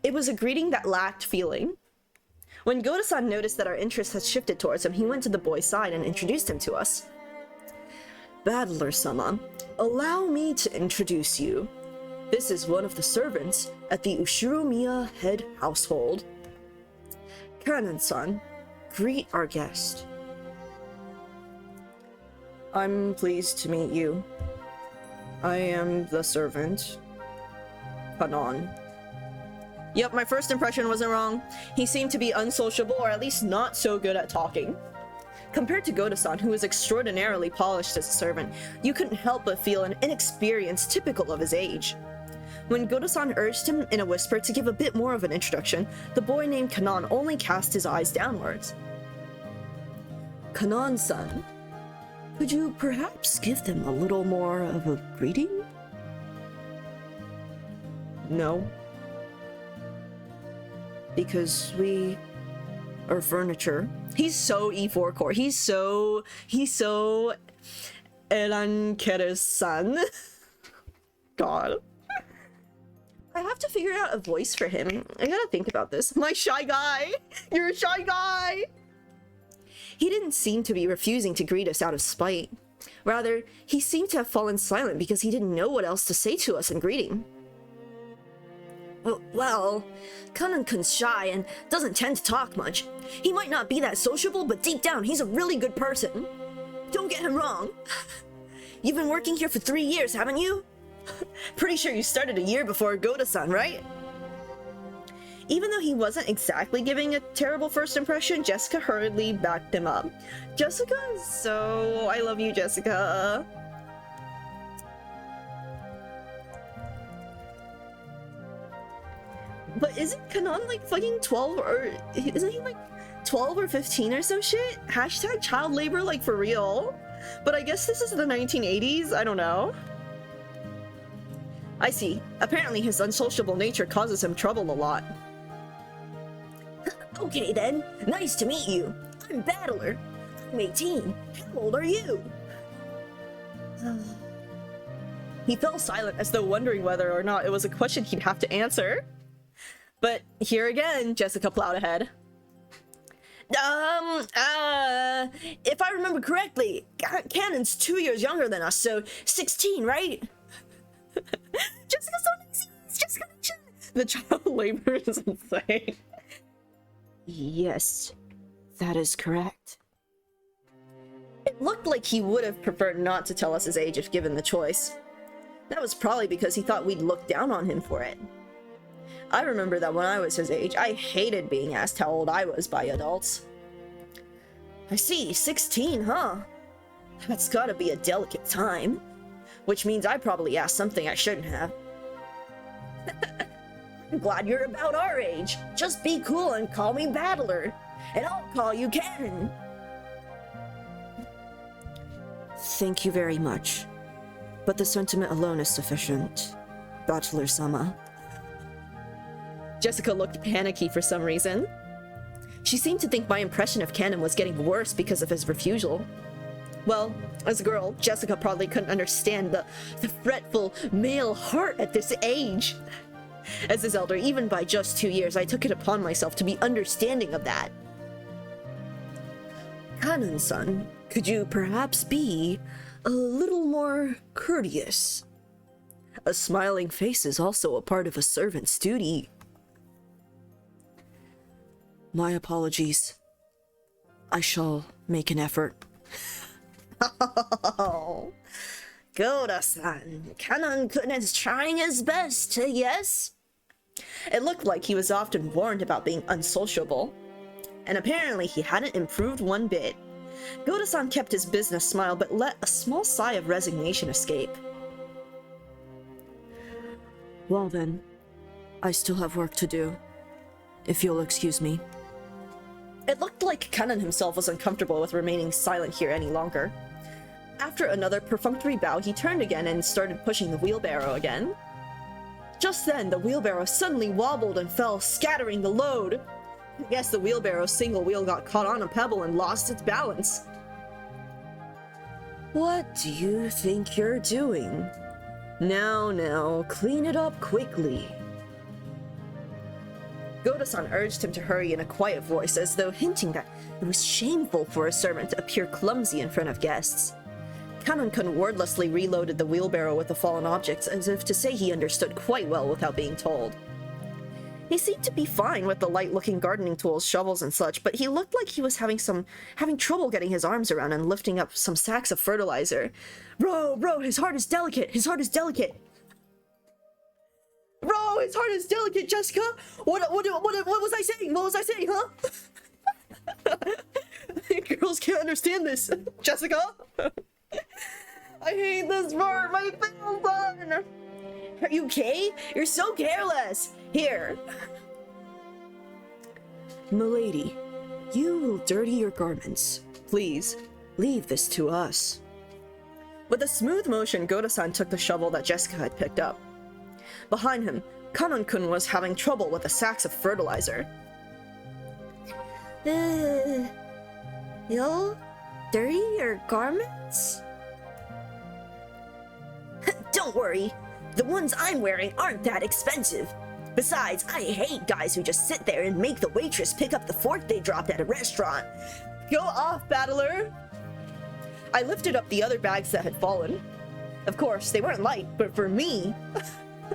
It was a greeting that lacked feeling. When Goto-san noticed that our interest had shifted towards him, he went to the boy's side and introduced him to us. Battler-sama, allow me to introduce you. This is one of the servants at the Ushiromiya head household. Canon-san, greet our guest. I'm pleased to meet you. I am the servant, Kanon. Yep, my first impression wasn't wrong. He seemed to be unsociable, or at least not so good at talking. Compared to Goto-san, who was extraordinarily polished as a servant, you couldn't help but feel an inexperience typical of his age. When Goto-san urged him in a whisper to give a bit more of an introduction, the boy named Kanon only cast his eyes downwards. Kanon-san, could you perhaps give them a little more of a greeting? No. Because we are furniture. He's so E4 core. He's so Elan Keres-san. God. I have to figure out a voice for him. I gotta think about this. My shy guy! You're a shy guy! He didn't seem to be refusing to greet us out of spite. Rather, he seemed to have fallen silent because he didn't know what else to say to us in greeting. Well, Kanon-kun's shy and doesn't tend to talk much. He might not be that sociable, but deep down, he's a really good person. Don't get him wrong. You've been working here for 3 years, haven't you? Pretty sure you started a year before Goto-san, right? Even though he wasn't exactly giving a terrible first impression, Jessica hurriedly backed him up. Jessica is so... I love you, Jessica. But isn't Kanon like fucking 12 or... Isn't he like 12 or 15 or some shit? Hashtag child labor, like, for real? But I guess this is the 1980s? I don't know. I see. Apparently his unsociable nature causes him trouble a lot. Okay then, nice to meet you. I'm Battler. I'm 18. How old are you? He fell silent as though wondering whether or not it was a question he'd have to answer. But here again, Jessica plowed ahead. If I remember correctly, Cannon's 2 years younger than us, so 16, right? Jessica's so nice. Jessica, the child labor is insane. Yes, that is correct. It looked like he would have preferred not to tell us his age if given the choice. That was probably because he thought we'd look down on him for it. I remember that when I was his age, I hated being asked how old I was by adults. I see, 16, huh? That's gotta be a delicate time. Which means I probably asked something I shouldn't have. I'm glad you're about our age. Just be cool and call me Battler. And I'll call you Cannon. Thank you very much. But the sentiment alone is sufficient, Battler-sama. Jessica looked panicky for some reason. She seemed to think my impression of Cannon was getting worse because of his refusal. Well, as a girl, Jessica probably couldn't understand the fretful male heart at this age. As his elder, even by just 2 years, I took it upon myself to be understanding of that. Cannon-san, could you perhaps be a little more courteous? A smiling face is also a part of a servant's duty. My apologies. I shall make an effort. Oh, Goda-san, Cannon-kun is trying his best, yes? It looked like he was often warned about being unsociable, and apparently he hadn't improved one bit. Goda-san kept his business smile but let a small sigh of resignation escape. Well then, I still have work to do, if you'll excuse me. It looked like Cannon himself was uncomfortable with remaining silent here any longer. After another perfunctory bow, he turned again and started pushing the wheelbarrow again. Just then, the wheelbarrow suddenly wobbled and fell, scattering the load. I guess the wheelbarrow's single wheel got caught on a pebble and lost its balance. What do you think you're doing? Now, clean it up quickly. Goda-san urged him to hurry in a quiet voice, as though hinting that it was shameful for a servant to appear clumsy in front of guests. Cannon-kun wordlessly reloaded the wheelbarrow with the fallen objects, as if to say he understood quite well without being told. He seemed to be fine with the light-looking gardening tools, shovels and such, but he looked like he was having trouble getting his arms around and lifting up some sacks of fertilizer. Bro, his heart is delicate, his heart is delicate. Bro, his heart is delicate, Jessica! What was I saying? What was I saying, huh? Girls can't understand this, Jessica! I hate this part, my failed son! Are you okay? You're so careless! Here! Milady, you will dirty your garments. Please, leave this to us. With a smooth motion, Goda-san took the shovel that Jessica had picked up. Behind him, Cannon-kun was having trouble with the sacks of fertilizer. You'll dirty your garments? Don't worry, the ones I'm wearing aren't that expensive. Besides, I hate guys who just sit there and make the waitress pick up the fork they dropped at a restaurant. Go off, Battler! I lifted up the other bags that had fallen. Of course, they weren't light, but for me,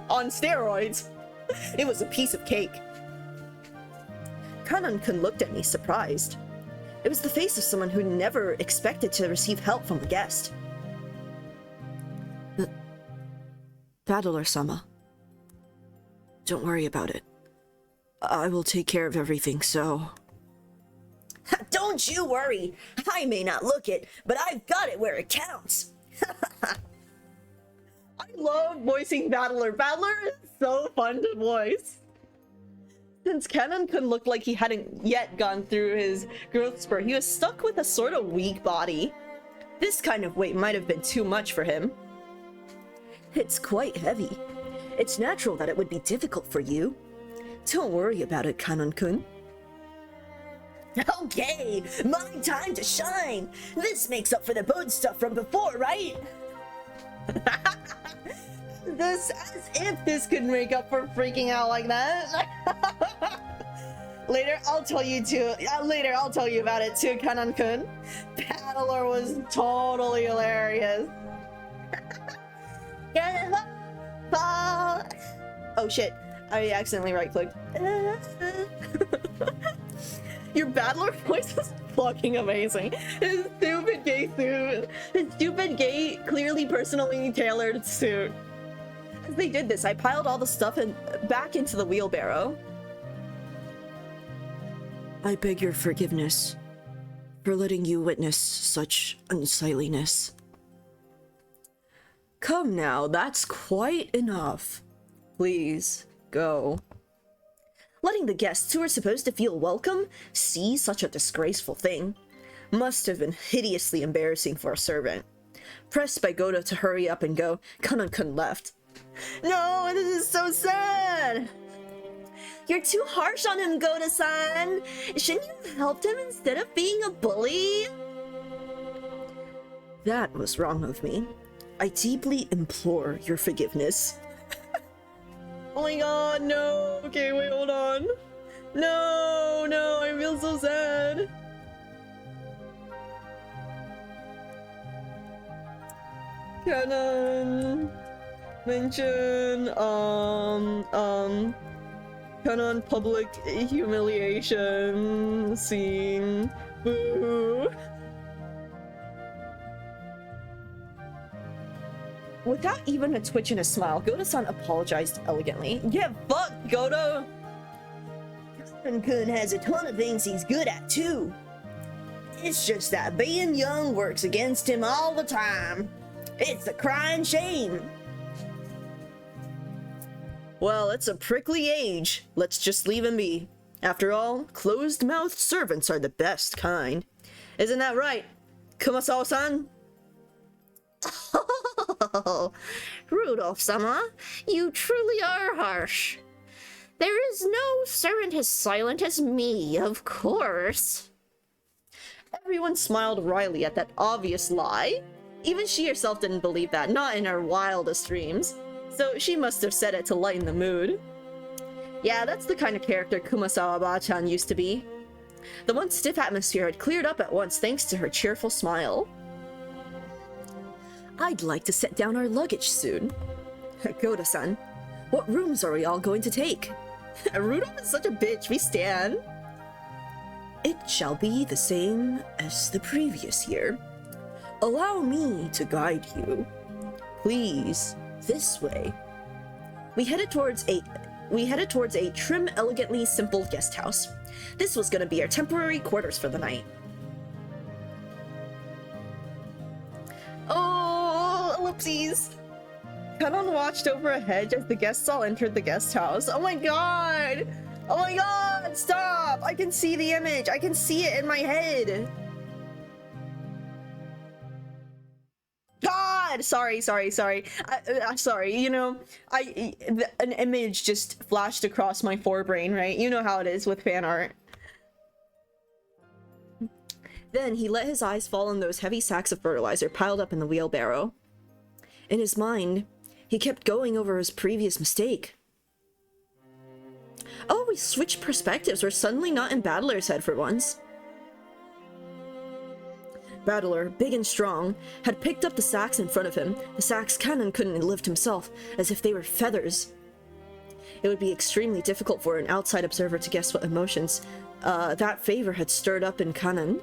on steroids, it was a piece of cake. Cannon-kun looked at me, surprised. It was the face of someone who never expected to receive help from a guest. Battler-sama. Don't worry about it. I will take care of everything, so... Don't you worry! I may not look it, but I've got it where it counts! I love voicing Battler. Battler is so fun to voice. Since Canon-kun looked like he hadn't yet gone through his growth spurt, he was stuck with a sort of weak body. This kind of weight might have been too much for him. It's quite heavy. It's natural that it would be difficult for you. Don't worry about it, Canon-kun. Okay, my time to shine! This makes up for the bone stuff from before, right? This, as if this could make up for freaking out like that. Later, I'll tell you about it too, Canon-kun. Paddler was totally hilarious. Oh shit, I accidentally right-clicked. Your Battler voice is fucking amazing. His stupid gay suit. His stupid gay, clearly personally tailored suit. As they did this, I piled all the stuff back into the wheelbarrow. I beg your forgiveness for letting you witness such unsightliness. Come now, that's quite enough. Please, go. Letting the guests who are supposed to feel welcome see such a disgraceful thing must have been hideously embarrassing for a servant. Pressed by Goto to hurry up and go, Kanan-kun left. No, this is so sad! You're too harsh on him, Goto-san! Shouldn't you have helped him instead of being a bully? That was wrong of me. I deeply implore your forgiveness. Oh my god, no! Okay, wait, hold on. No, I feel so sad. Canon mention Canon public humiliation scene. Boo. Without even a twitch and a smile, Goto-san apologized elegantly. Yeah, fuck, Goto! Kanan-kun has a ton of things he's good at, too. It's just that being young works against him all the time. It's a crying shame. Well, it's a prickly age. Let's just leave him be. After all, closed-mouthed servants are the best kind. Isn't that right, Kumasawa-san? Oh, Rudolph-sama, you truly are harsh. There is no servant as silent as me, of course. Everyone smiled wryly at that obvious lie. Even she herself didn't believe that, not in her wildest dreams. So she must have said it to lighten the mood. Yeah, that's the kind of character Kumasawa-ba-chan used to be. The once stiff atmosphere had cleared up at once thanks to her cheerful smile. I'd like to set down our luggage soon. Goto-san, what rooms are we all going to take? Rudolph is such a bitch, we stan. It shall be the same as the previous year. Allow me to guide you. Please, this way. We headed towards a trim, elegantly simple guest house. This was gonna be our temporary quarters for the night. Oh, ellipses! Kanon watched over a hedge as the guests all entered the guest house. Oh my god! Oh my god! Stop! I can see the image! I can see it in my head! God! Sorry. Sorry. You know, an image just flashed across my forebrain, right? You know how it is with fan art. Then he let his eyes fall on those heavy sacks of fertilizer piled up in the wheelbarrow. In his mind, he kept going over his previous mistake. Oh, we switched perspectives. We're suddenly not in Battler's head for once. Battler, big and strong, had picked up the sacks in front of him. The sacks Kanon couldn't lift himself, as if they were feathers. It would be extremely difficult for an outside observer to guess what emotions that favor had stirred up in Kanon.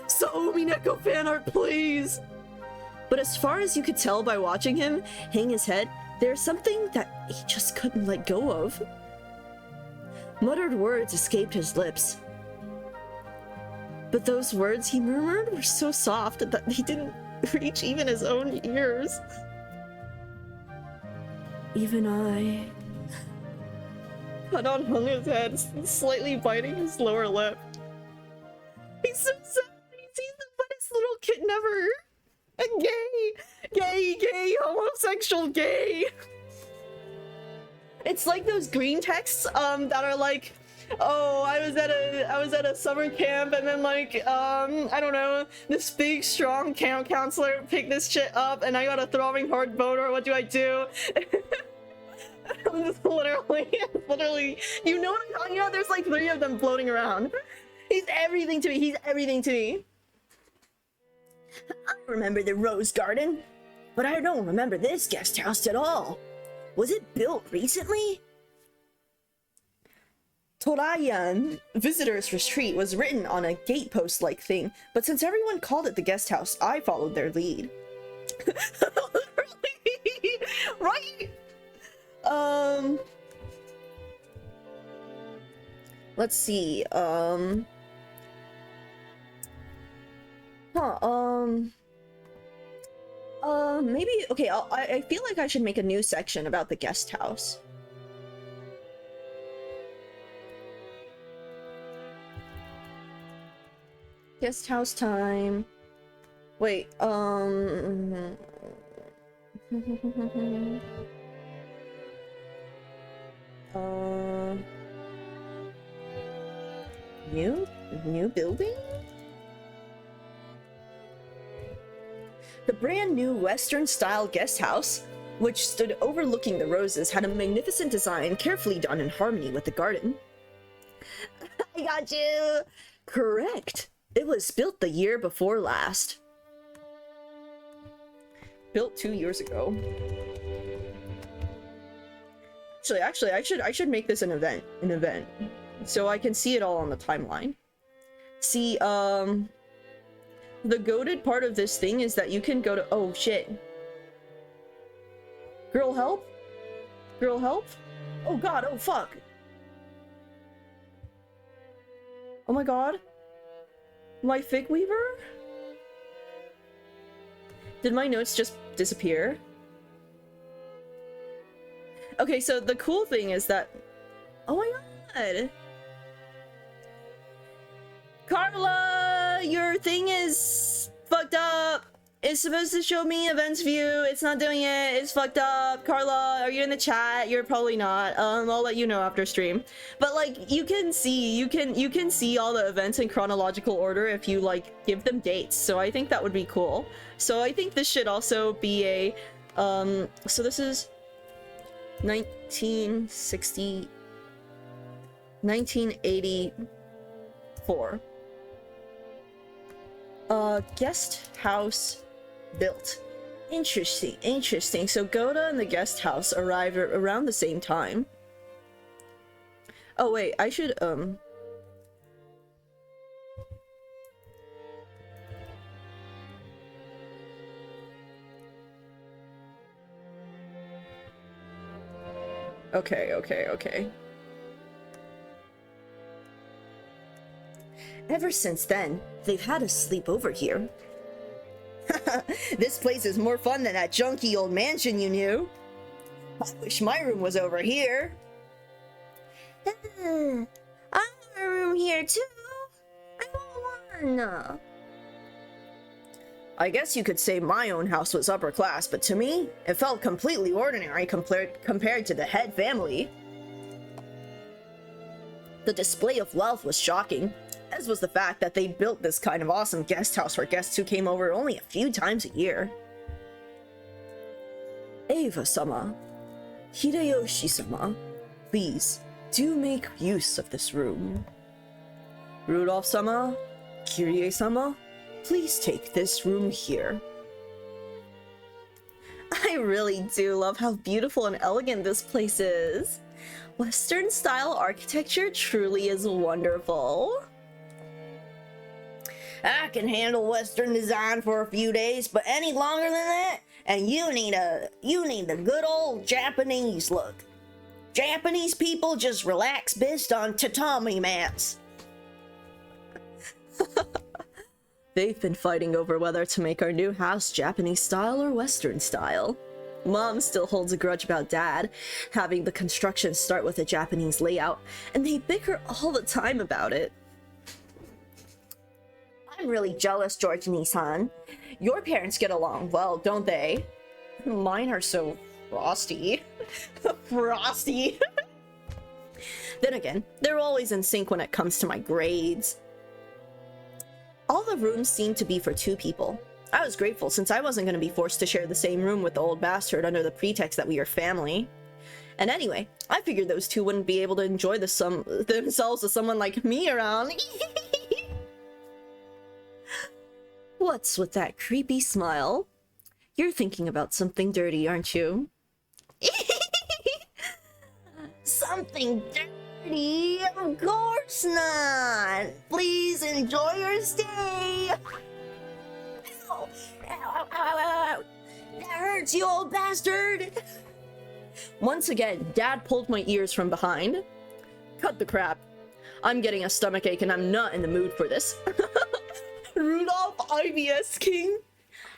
So, Umineko fan art, please! But as far as you could tell by watching him hang his head, there's something that he just couldn't let go of. Muttered words escaped his lips. But those words he murmured were so soft that he didn't reach even his own ears. Even I Hadon hung his head, slightly biting his lower lip. He's so sad. He's the funnest little kitten ever. And gay, homosexual gay. It's like those green texts that are like, oh, I was at a summer camp, and then like I don't know, this big strong camp counselor picked this shit up and I got a throbbing hard boner. What do I do? I'm just literally, you know what I'm talking about? There's like 3 of them floating around. He's everything to me. He's everything to me. I remember the rose garden, but I don't remember this guest house at all. Was it built recently? Torayan Visitor's Retreat was written on a gatepost-like thing, but since everyone called it the guest house, I followed their lead. Right? Let's see, maybe, okay, I feel like I should make a new section about the guest house. Guest house time. Wait, new building? The brand new Western-style guest house, which stood overlooking the roses, had a magnificent design carefully done in harmony with the garden. I got you! Correct. It was built the year before last. Built 2 years ago. Actually, I should make this an event, so I can see it all on the timeline. See, the goated part of this thing is that you can go to— oh shit. Girl help? Girl help? Oh god, oh fuck. Oh my god. My FicWeaver? Did my notes just disappear? Okay, so the cool thing is that— oh my god! Carla! Your thing is fucked up! It's supposed to show me events view, it's not doing it, it's fucked up. Carla, are you in the chat? You're probably not. I'll let you know after stream. But like, you can see all the events in chronological order if you like give them dates, so I think that would be cool. So I think this should also be a, so this is 1984. Guest house built. Interesting. So Goda and the guest house arrived around the same time. Oh wait, I should, Okay. Ever since then, they've had us sleep over here. This place is more fun than that junky old mansion you knew. I wish my room was over here. I want a room here too. I want one. I guess you could say my own house was upper class, but to me, it felt completely ordinary compared to the head family. The display of wealth was shocking, as was the fact that they built this kind of awesome guest house for guests who came over only a few times a year. Eva-sama, Hideyoshi-sama, please, do make use of this room. Rudolph-sama, Kyrie-sama, please take this room here. I really do love how beautiful and elegant this place is. Western-style architecture truly is wonderful. I can handle Western design for a few days, but any longer than that, and you need the good old Japanese look. Japanese people just relax best on tatami mats. They've been fighting over whether to make our new house Japanese style or Western style. Mom still holds a grudge about Dad having the construction start with a Japanese layout, and they bicker all the time about it. I'm really jealous, Georgie-san. Your parents get along well, don't they? Mine are so frosty. Frosty. Then again, they're always in sync when it comes to my grades. All the rooms seemed to be for 2 people. I was grateful since I wasn't going to be forced to share the same room with the old bastard under the pretext that we are family. And anyway, I figured those 2 wouldn't be able to enjoy themselves with someone like me around. What's with that creepy smile? You're thinking about something dirty, aren't you? Something dirty? Of course not! Please enjoy your stay! Ow, ow, ow, ow. That hurts, you old bastard! Once again, Dad pulled my ears from behind. Cut the crap. I'm getting a stomachache and I'm not in the mood for this. Rudolph IBS King?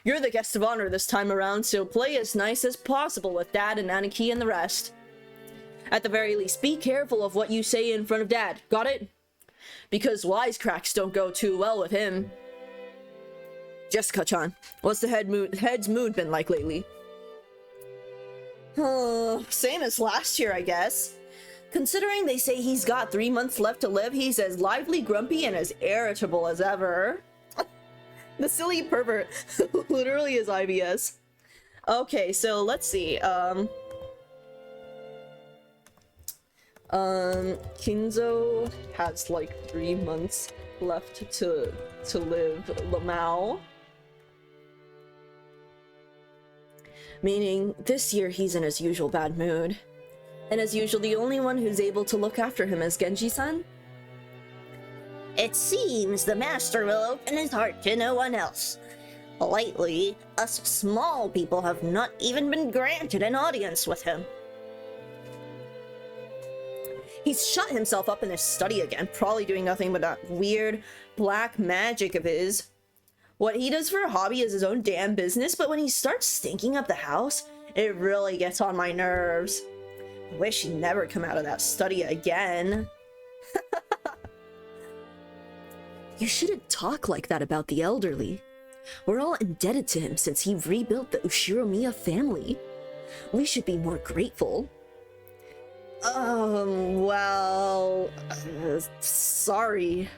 You're the guest of honor this time around, so play as nice as possible with Dad and Aniki and the rest. At the very least, be careful of what you say in front of Dad, got it? Because wisecracks don't go too well with him. Jessica-chan, what's the head's mood been like lately? Same as last year, I guess. Considering they say he's got 3 months left to live, he's as lively, grumpy, and as irritable as ever. The silly pervert literally is IBS. Okay, so let's see. Kinzo has like 3 months left to live. Lamau. Meaning, this year he's in his usual bad mood. And as usual, the only one who's able to look after him is Genji-san? It seems the master will open his heart to no one else. Lately, us small people have not even been granted an audience with him. He's shut himself up in his study again, probably doing nothing but that weird black magic of his. What he does for a hobby is his own damn business, but when he starts stinking up the house, it really gets on my nerves. I wish he'd never come out of that study again. You shouldn't talk like that about the elderly. We're all indebted to him since he rebuilt the Ushiromiya family. We should be more grateful. Sorry.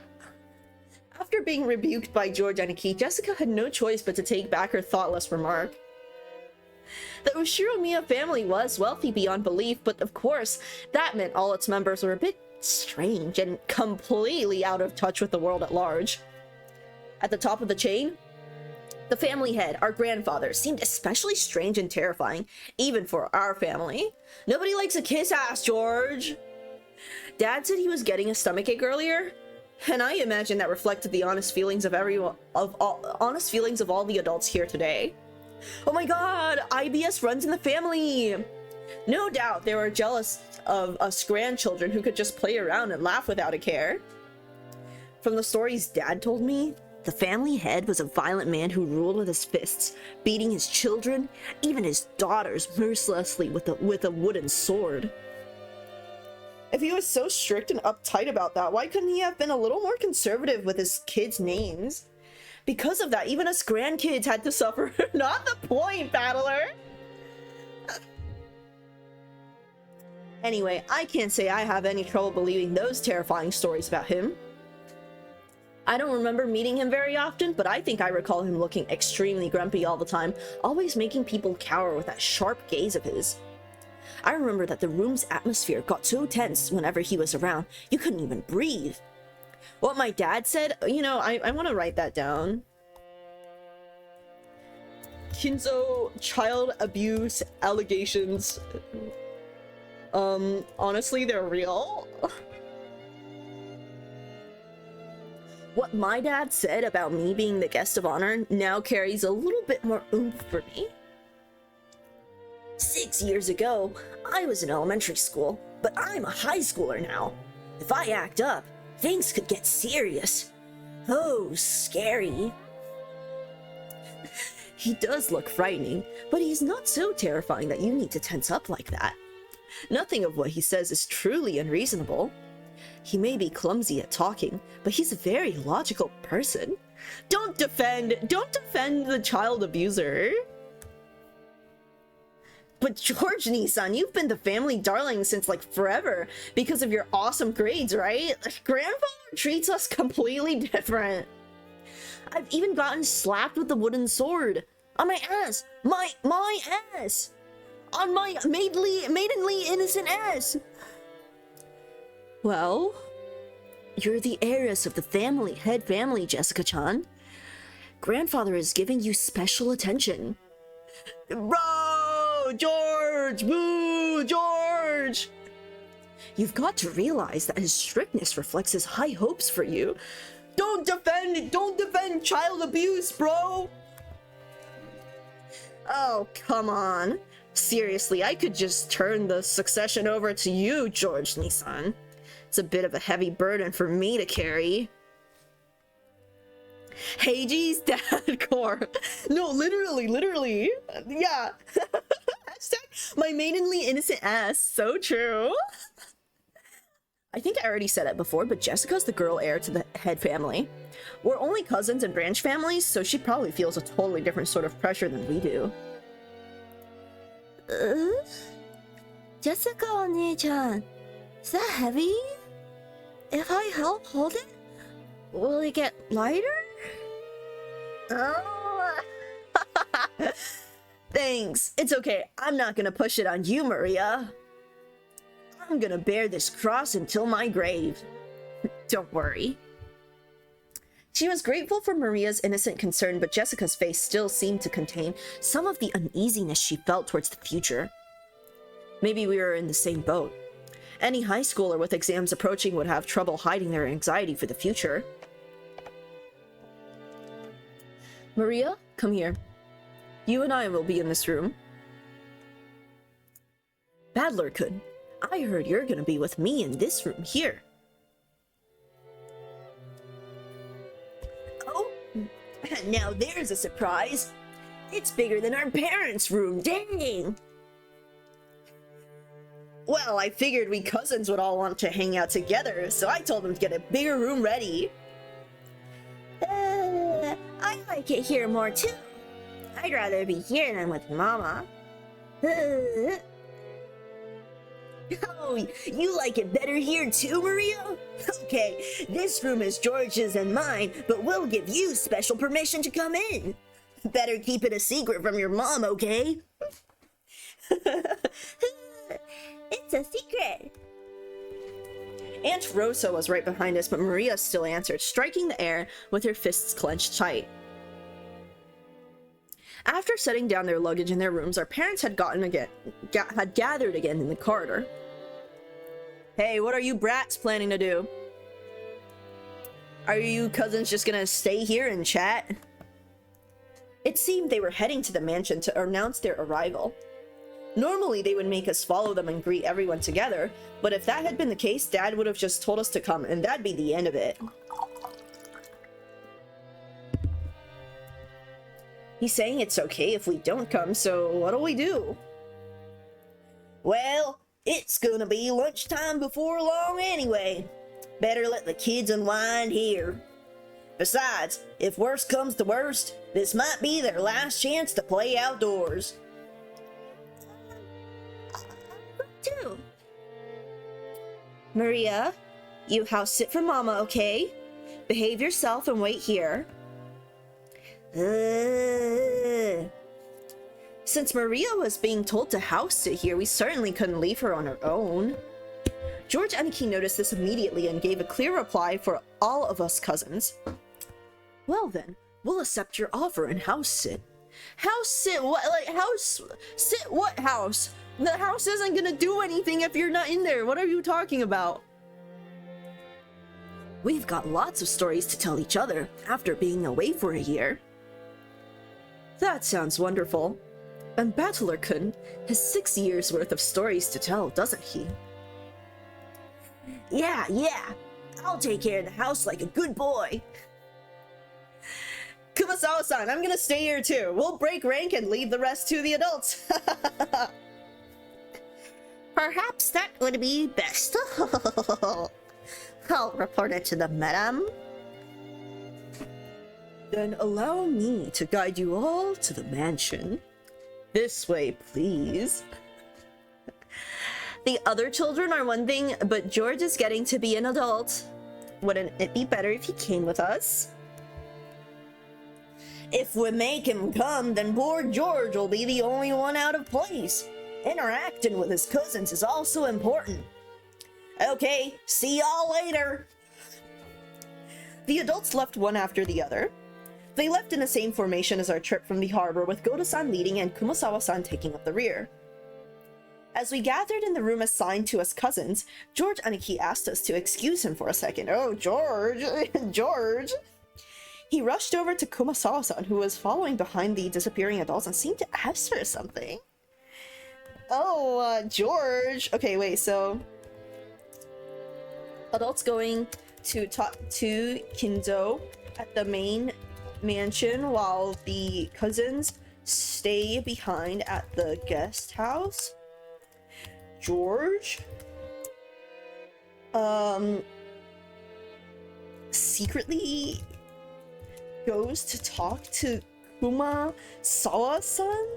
After being rebuked by George Aniki, Jessica had no choice but to take back her thoughtless remark. The Ushiromiya family was wealthy beyond belief, but of course, that meant all its members were a bit strange and completely out of touch with the world at large. At the top of the chain, the family head, our grandfather, seemed especially strange and terrifying, even for our family. Nobody likes a kiss ass, George. Dad said he was getting a stomachache earlier, and I imagine that reflected the honest feelings of all the adults here today. Oh my god, IBS runs in the family! No doubt they were jealous of us grandchildren who could just play around and laugh without a care. From the stories Dad told me, the family head was a violent man who ruled with his fists, beating his children, even his daughters, mercilessly with a wooden sword. If he was so strict and uptight about that, why couldn't he have been a little more conservative with his kids' names? Because of that, even us grandkids had to suffer. Not the point, Battler! Anyway, I can't say I have any trouble believing those terrifying stories about him. I don't remember meeting him very often, but I think I recall him looking extremely grumpy all the time, always making people cower with that sharp gaze of his. I remember that the room's atmosphere got so tense whenever he was around, you couldn't even breathe. What my dad said, you know, I want to write that down. Kinzo child abuse allegations. Honestly, they're real. What my dad said about me being the guest of honor now carries a little bit more oomph for me. 6 years ago, I was in elementary school, but I'm a high schooler now. If I act up, things could get serious. Oh, scary. He does look frightening, but he's not so terrifying that you need to tense up like that. Nothing of what he says is truly unreasonable. He may be clumsy at talking, but he's a very logical person. Don't defend the child abuser. But George Nissan, you've been the family darling since like forever because of your awesome grades, right? Grandfather treats us completely different. I've even gotten slapped with the wooden sword. On my ass! My ass! On my maidenly innocent ass! Well, you're the heiress of the head family, Jessica-chan. Grandfather is giving you special attention. Bro! George! Boo! George! You've got to realize that his strictness reflects his high hopes for you. Don't defend child abuse, bro! Oh, come on. Seriously, I could just turn the succession over to you, George Nissan. It's a bit of a heavy burden for me to carry. Heiji's dad core. No, literally. Yeah. Hashtag my maidenly innocent ass. So true. I think I already said it before, but Jessica's the girl heir to the head family. We're only cousins and branch families, so she probably feels a totally different sort of pressure than we do. Jessica Oni-chan, is that heavy? If I help hold it, will it get lighter? Oh. Thanks. It's okay. I'm not gonna push it on you, Maria. I'm gonna bear this cross until my grave. Don't worry. She was grateful for Maria's innocent concern, but Jessica's face still seemed to contain some of the uneasiness she felt towards the future. Maybe we were in the same boat. Any high schooler with exams approaching would have trouble hiding their anxiety for the future. Maria, come here. You and I will be in this room. Badler-kun, I heard you're gonna be with me in this room here. Oh, now there's a surprise. It's bigger than our parents' room, dang! Well, I figured we cousins would all want to hang out together, so I told them to get a bigger room ready. I like it here more too. I'd rather be here than with Mama. Oh, you like it better here too, Maria? Okay, this room is George's and mine, but we'll give you special permission to come in. Better keep it a secret from your mom, okay? It's a secret. Aunt Rosa was right behind us, but Maria still answered, striking the air with her fists clenched tight. After setting down their luggage in their rooms, our parents had gathered again in the corridor. Hey, what are you brats planning to do? Are you cousins just gonna stay here and chat? It seemed they were heading to the mansion to announce their arrival. Normally, they would make us follow them and greet everyone together, but if that had been the case, Dad would have just told us to come, and that'd be the end of it. He's saying it's okay if we don't come, so what'll we do? Well, it's gonna be lunchtime before long anyway. Better let the kids unwind here. Besides, if worst comes to worst, this might be their last chance to play outdoors. Too. Maria, you house sit for Mama, okay? Behave yourself and wait here. Since Maria was being told to house sit here, we certainly couldn't leave her on her own. George Aniki noticed this immediately and gave a clear reply for all of us cousins. Well then, we'll accept your offer and house sit. House sit? What? Like, house sit what house? The house isn't gonna do anything if you're not in there. What are you talking about? We've got lots of stories to tell each other after being away for a year. That sounds wonderful. And Battler-kun has 6 years worth of stories to tell, doesn't he? Yeah. I'll take care of the house like a good boy. Kumasawa-san, I'm gonna stay here too. We'll break rank and leave the rest to the adults. Perhaps that would be best. I'll report it to the madam. Then allow me to guide you all to the mansion. This way, please. The other children are one thing, but George is getting to be an adult. Wouldn't it be better if he came with us? If we make him come, then poor George will be the only one out of place. Interacting with his cousins is also important. Okay, see y'all later. The adults left one after the other. They left in the same formation as our trip from the harbor, with Goto-san leading and Kumasawa-san taking up the rear. As we gathered in the room assigned to us cousins, George Aniki asked us to excuse him for a second. Oh, George! George! He rushed over to Kumasawa-san, who was following behind the disappearing adults and seemed to ask her something. Oh, George! Okay, wait, so... Adults going to talk to Kinzo at the main mansion while the cousins stay behind at the guest house. George secretly goes to talk to Kumasawa-san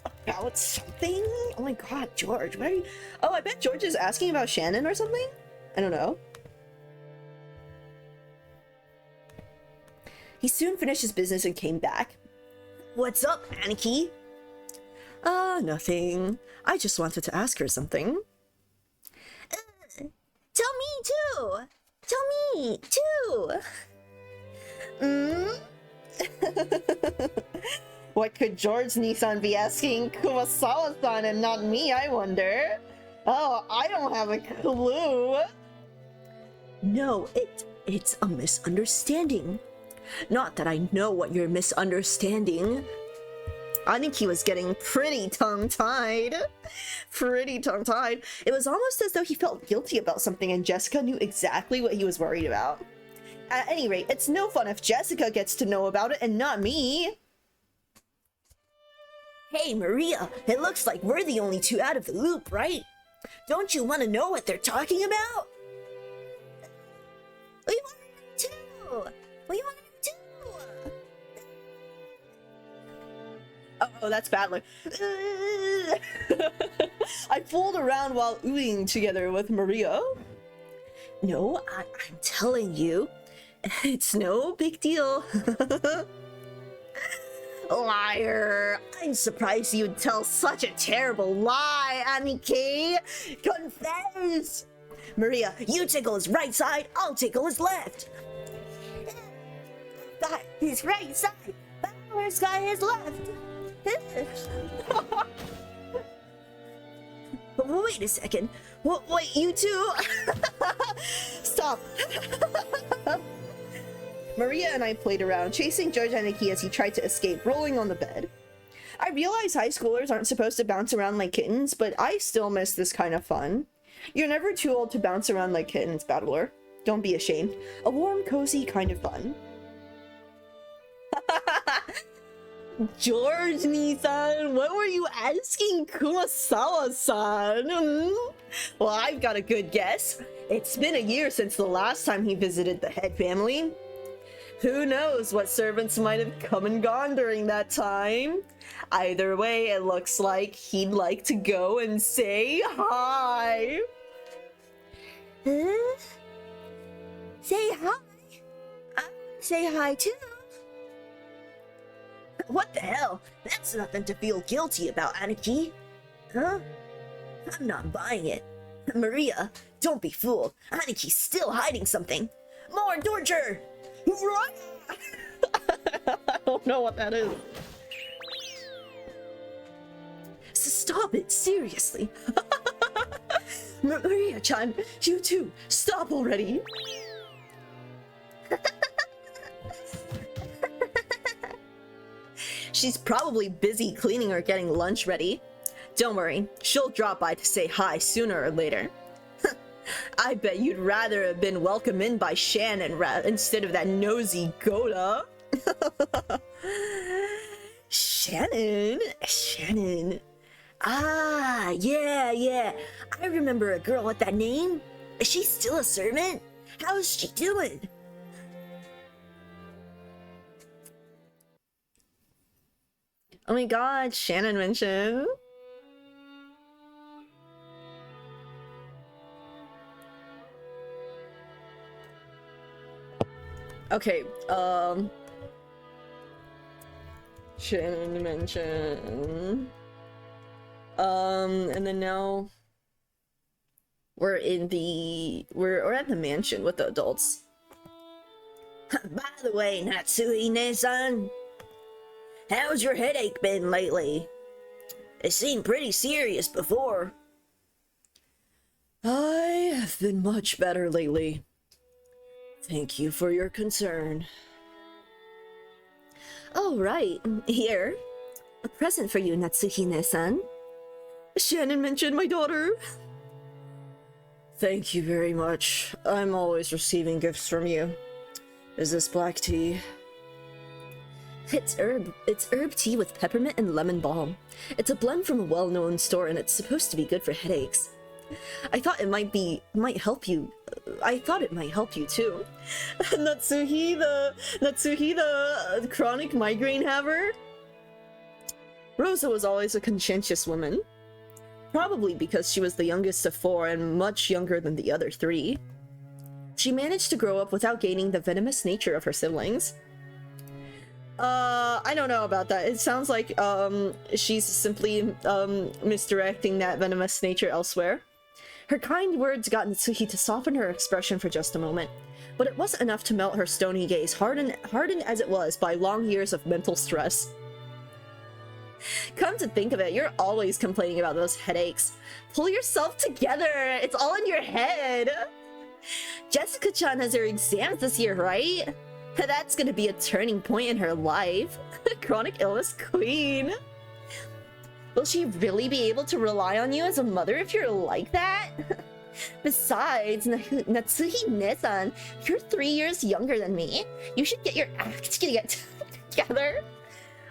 about something? Oh my god, George, what are you... Oh, I bet George is asking about Shannon or something? I don't know. He soon finished his business and came back. What's up, Aniki? Nothing. I just wanted to ask her something. Tell me too! Tell me too! What could George Nissan be asking Kumasawa-san and not me, I wonder? Oh, I don't have a clue. No, it's a misunderstanding. Not that I know what you're misunderstanding. Aniki was getting pretty tongue-tied. It was almost as though he felt guilty about something and Jessica knew exactly what he was worried about. At any rate, it's no fun if Jessica gets to know about it and not me. Hey, Maria, it looks like we're the only two out of the loop, right? Don't you want to know what they're talking about? We want to know too! We want to know too! Oh, that's Battler. I fooled around while oohing together with Maria. No, I'm telling you, it's no big deal. Liar! I'm surprised you'd tell such a terrible lie, Aniki! Confess! Maria, you tickle his right side, I'll tickle his left. Got his right side, Bowers got his left. Wait a second. Wait, you two? Stop. Maria and I played around, chasing George Aniki as he tried to escape, rolling on the bed. I realize high schoolers aren't supposed to bounce around like kittens, but I still miss this kind of fun. You're never too old to bounce around like kittens, Battler. Don't be ashamed. A warm, cozy kind of fun. George Nissan, what were you asking Kumasawa-san? Well, I've got a good guess. It's been a year since the last time he visited the head family. Who knows what servants might have come and gone during that time? Either way, it looks like he'd like to go and say hi. Say hi? Say hi too. What the hell? That's nothing to feel guilty about, Aniki. Huh? I'm not buying it. Maria, don't be fooled. Aniki's still hiding something. More torture! Run! I don't know what that is. Stop it, seriously. Maria-chan, you too, stop already. She's probably busy cleaning or getting lunch ready. Don't worry, she'll drop by to say hi sooner or later. I bet you'd rather have been welcomed in by Shannon instead of that nosy Goda. Shannon. Ah, yeah. I remember a girl with that name. Is she still a servant? How is she doing? Oh my god, Shannon mentioned. Okay, Shannon mentioned. And then now we're at the mansion with the adults. By the way, Natsuhine-san, how's your headache been lately? It seemed pretty serious before. I have been much better lately. Thank you for your concern. Oh, right. Here. A present for you, Natsuhine-san. Shannon mentioned my daughter. Thank you very much. I'm always receiving gifts from you. Is this black tea? It's herb tea with peppermint and lemon balm. It's a blend from a well-known store and it's supposed to be good for headaches. I thought it might help you. I thought it might help you too. Natsuhi the chronic migraine haver? Rosa was always a conscientious woman. Probably because she was the youngest of 4 and much younger than the other 3. She managed to grow up without gaining the venomous nature of her siblings. I don't know about that. It sounds like she's simply misdirecting that venomous nature elsewhere. Her kind words got Natsuhi to soften her expression for just a moment, but it wasn't enough to melt her stony gaze, hardened as it was by long years of mental stress. Come to think of it, you're always complaining about those headaches. Pull yourself together, it's all in your head. Jessica-chan has her exams this year, right? That's gonna be a turning point in her life. Chronic illness queen. Will she really be able to rely on you as a mother if you're like that? Besides, Natsuhine-san, you're 3 years younger than me. You should get your act together.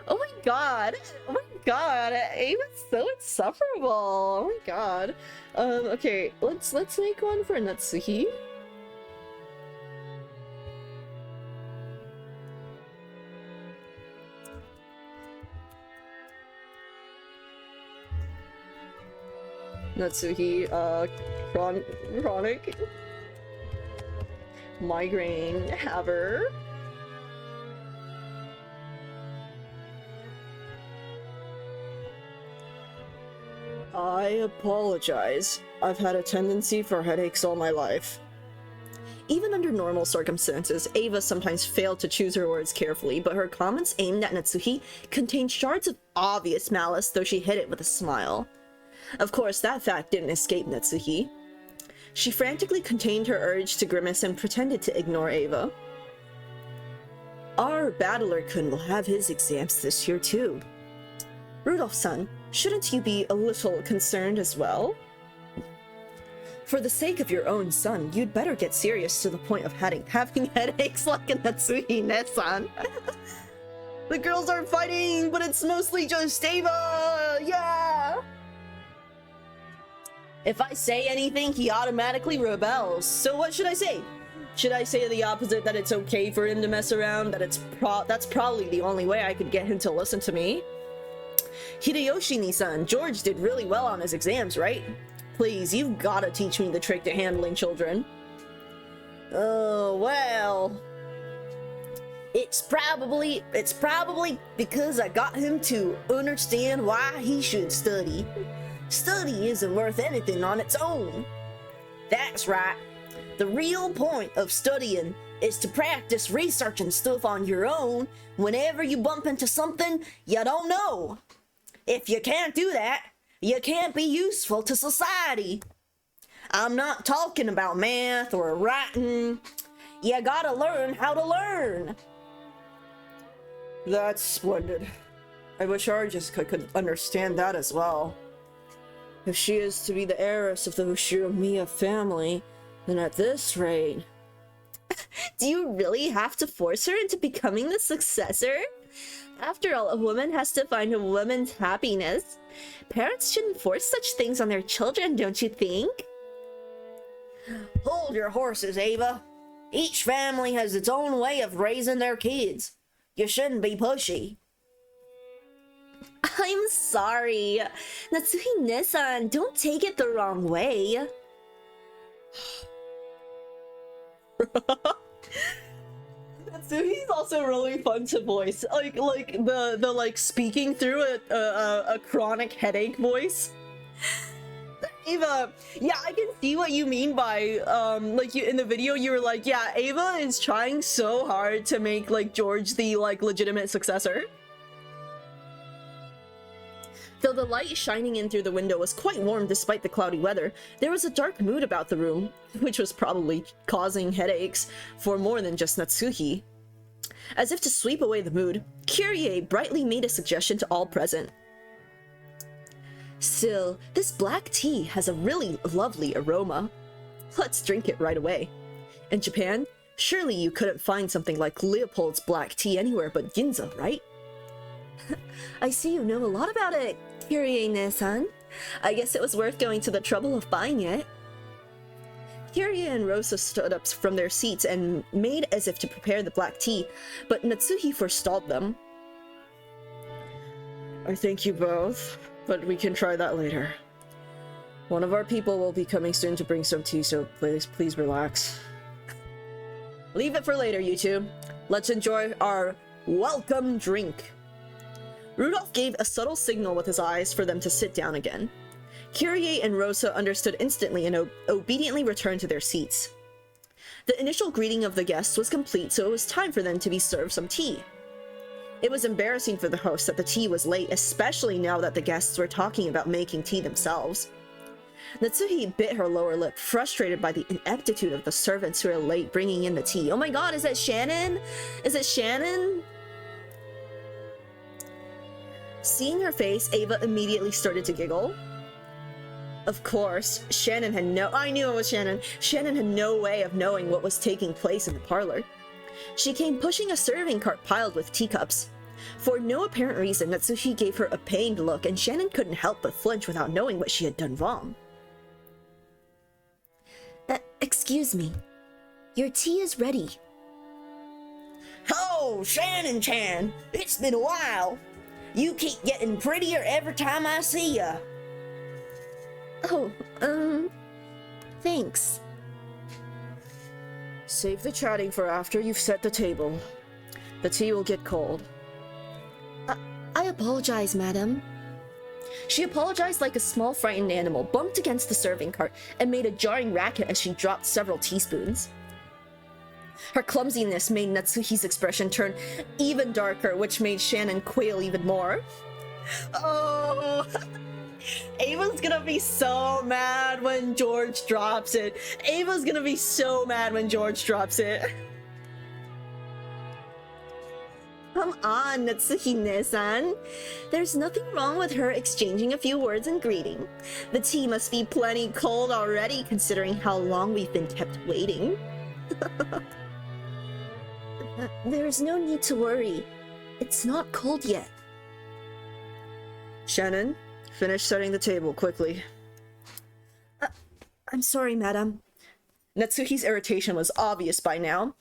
Oh my god. Ava's so insufferable. Oh my god. Okay, let's make one for Natsuhi. Natsuhi, chronic migraine haver. I apologize. I've had a tendency for headaches all my life. Even under normal circumstances, Ava sometimes failed to choose her words carefully, but her comments aimed at Natsuhi contained shards of obvious malice, though she hid it with a smile. Of course, that fact didn't escape Natsuhi. She frantically contained her urge to grimace and pretended to ignore Ava. Our battler-kun will have his exams this year too. Rudolph-san, shouldn't you be a little concerned as well? For the sake of your own son, you'd better get serious to the point of having headaches like a Natsuhine-san. The girls are fighting, but it's mostly just Ava! Yeah! If I say anything, he automatically rebels. So what should I say? Should I say the opposite, that it's okay for him to mess around, that that's probably the only way I could get him to listen to me? Hideyoshi-ni-san, George did really well on his exams, right? Please, you've gotta teach me the trick to handling children. Oh, well... It's probably because I got him to understand why he should study. Study isn't worth anything on its own. That's right. The real point of studying is to practice researching stuff on your own whenever you bump into something you don't know. If you can't do that, you can't be useful to society. I'm not talking about math or writing. You gotta learn how to learn. That's splendid. I wish our Jessica could understand that as well. If she is to be the heiress of the Ushiromiya family, then at this rate... Do you really have to force her into becoming the successor? After all, a woman has to find a woman's happiness. Parents shouldn't force such things on their children, don't you think? Hold your horses, Ava. Each family has its own way of raising their kids. You shouldn't be pushy. I'm sorry. Natsuhi-ne-san, don't take it the wrong way. Natsuhi's also really fun to voice. Like the like speaking through a chronic headache voice. Ava, yeah, I can see what you mean by like you in the video you were like, yeah, Ava is trying so hard to make like George the like legitimate successor. Though the light shining in through the window was quite warm despite the cloudy weather, there was a dark mood about the room, which was probably causing headaches for more than just Natsuhi. As if to sweep away the mood, Kyrie brightly made a suggestion to all present. Still, this black tea has a really lovely aroma. Let's drink it right away. In Japan, surely you couldn't find something like Leopold's black tea anywhere but Ginza, right? I see you know a lot about it, Kyrie-ne-san. I guess it was worth going to the trouble of buying it. Kyrie and Rosa stood up from their seats and made as if to prepare the black tea, but Natsuhi forestalled them. I thank you both, but we can try that later. One of our people will be coming soon to bring some tea, so please relax. Leave it for later, you two. Let's enjoy our welcome drink. Rudolph gave a subtle signal with his eyes for them to sit down again. Kyrie and Rosa understood instantly and obediently returned to their seats. The initial greeting of the guests was complete, so it was time for them to be served some tea. It was embarrassing for the host that the tea was late, especially now that the guests were talking about making tea themselves. Natsuhi bit her lower lip, frustrated by the ineptitude of the servants who are late bringing in the tea. Oh my god, is that Shannon? Is it Shannon? Seeing her face, Ava immediately started to giggle. Of course, Shannon had I knew it was Shannon. Shannon had no way of knowing what was taking place in the parlor. She came pushing a serving cart piled with teacups. For no apparent reason, Natsuhi gave her a pained look, and Shannon couldn't help but flinch without knowing what she had done wrong. Excuse me. Your tea is ready. Oh, Shannon-chan, it's been a while. You keep getting prettier every time I see ya. Oh, thanks. Save the chatting for after you've set the table. The tea will get cold. I apologize, madam. She apologized like a small frightened animal, bumped against the serving cart, and made a jarring racket as she dropped several teaspoons. Her clumsiness made Natsuhi's expression turn even darker, which made Shannon quail even more. Oh, Ava's gonna be so mad when George drops it. Ava's gonna be so mad when George drops it. Come on, Natsuhi-ne-san. There's nothing wrong with her exchanging a few words and greeting. The tea must be plenty cold already, considering how long we've been kept waiting. There's no need to worry. It's not cold yet. Shannon, finish setting the table quickly. I'm sorry, madam. Natsuhi's irritation was obvious by now.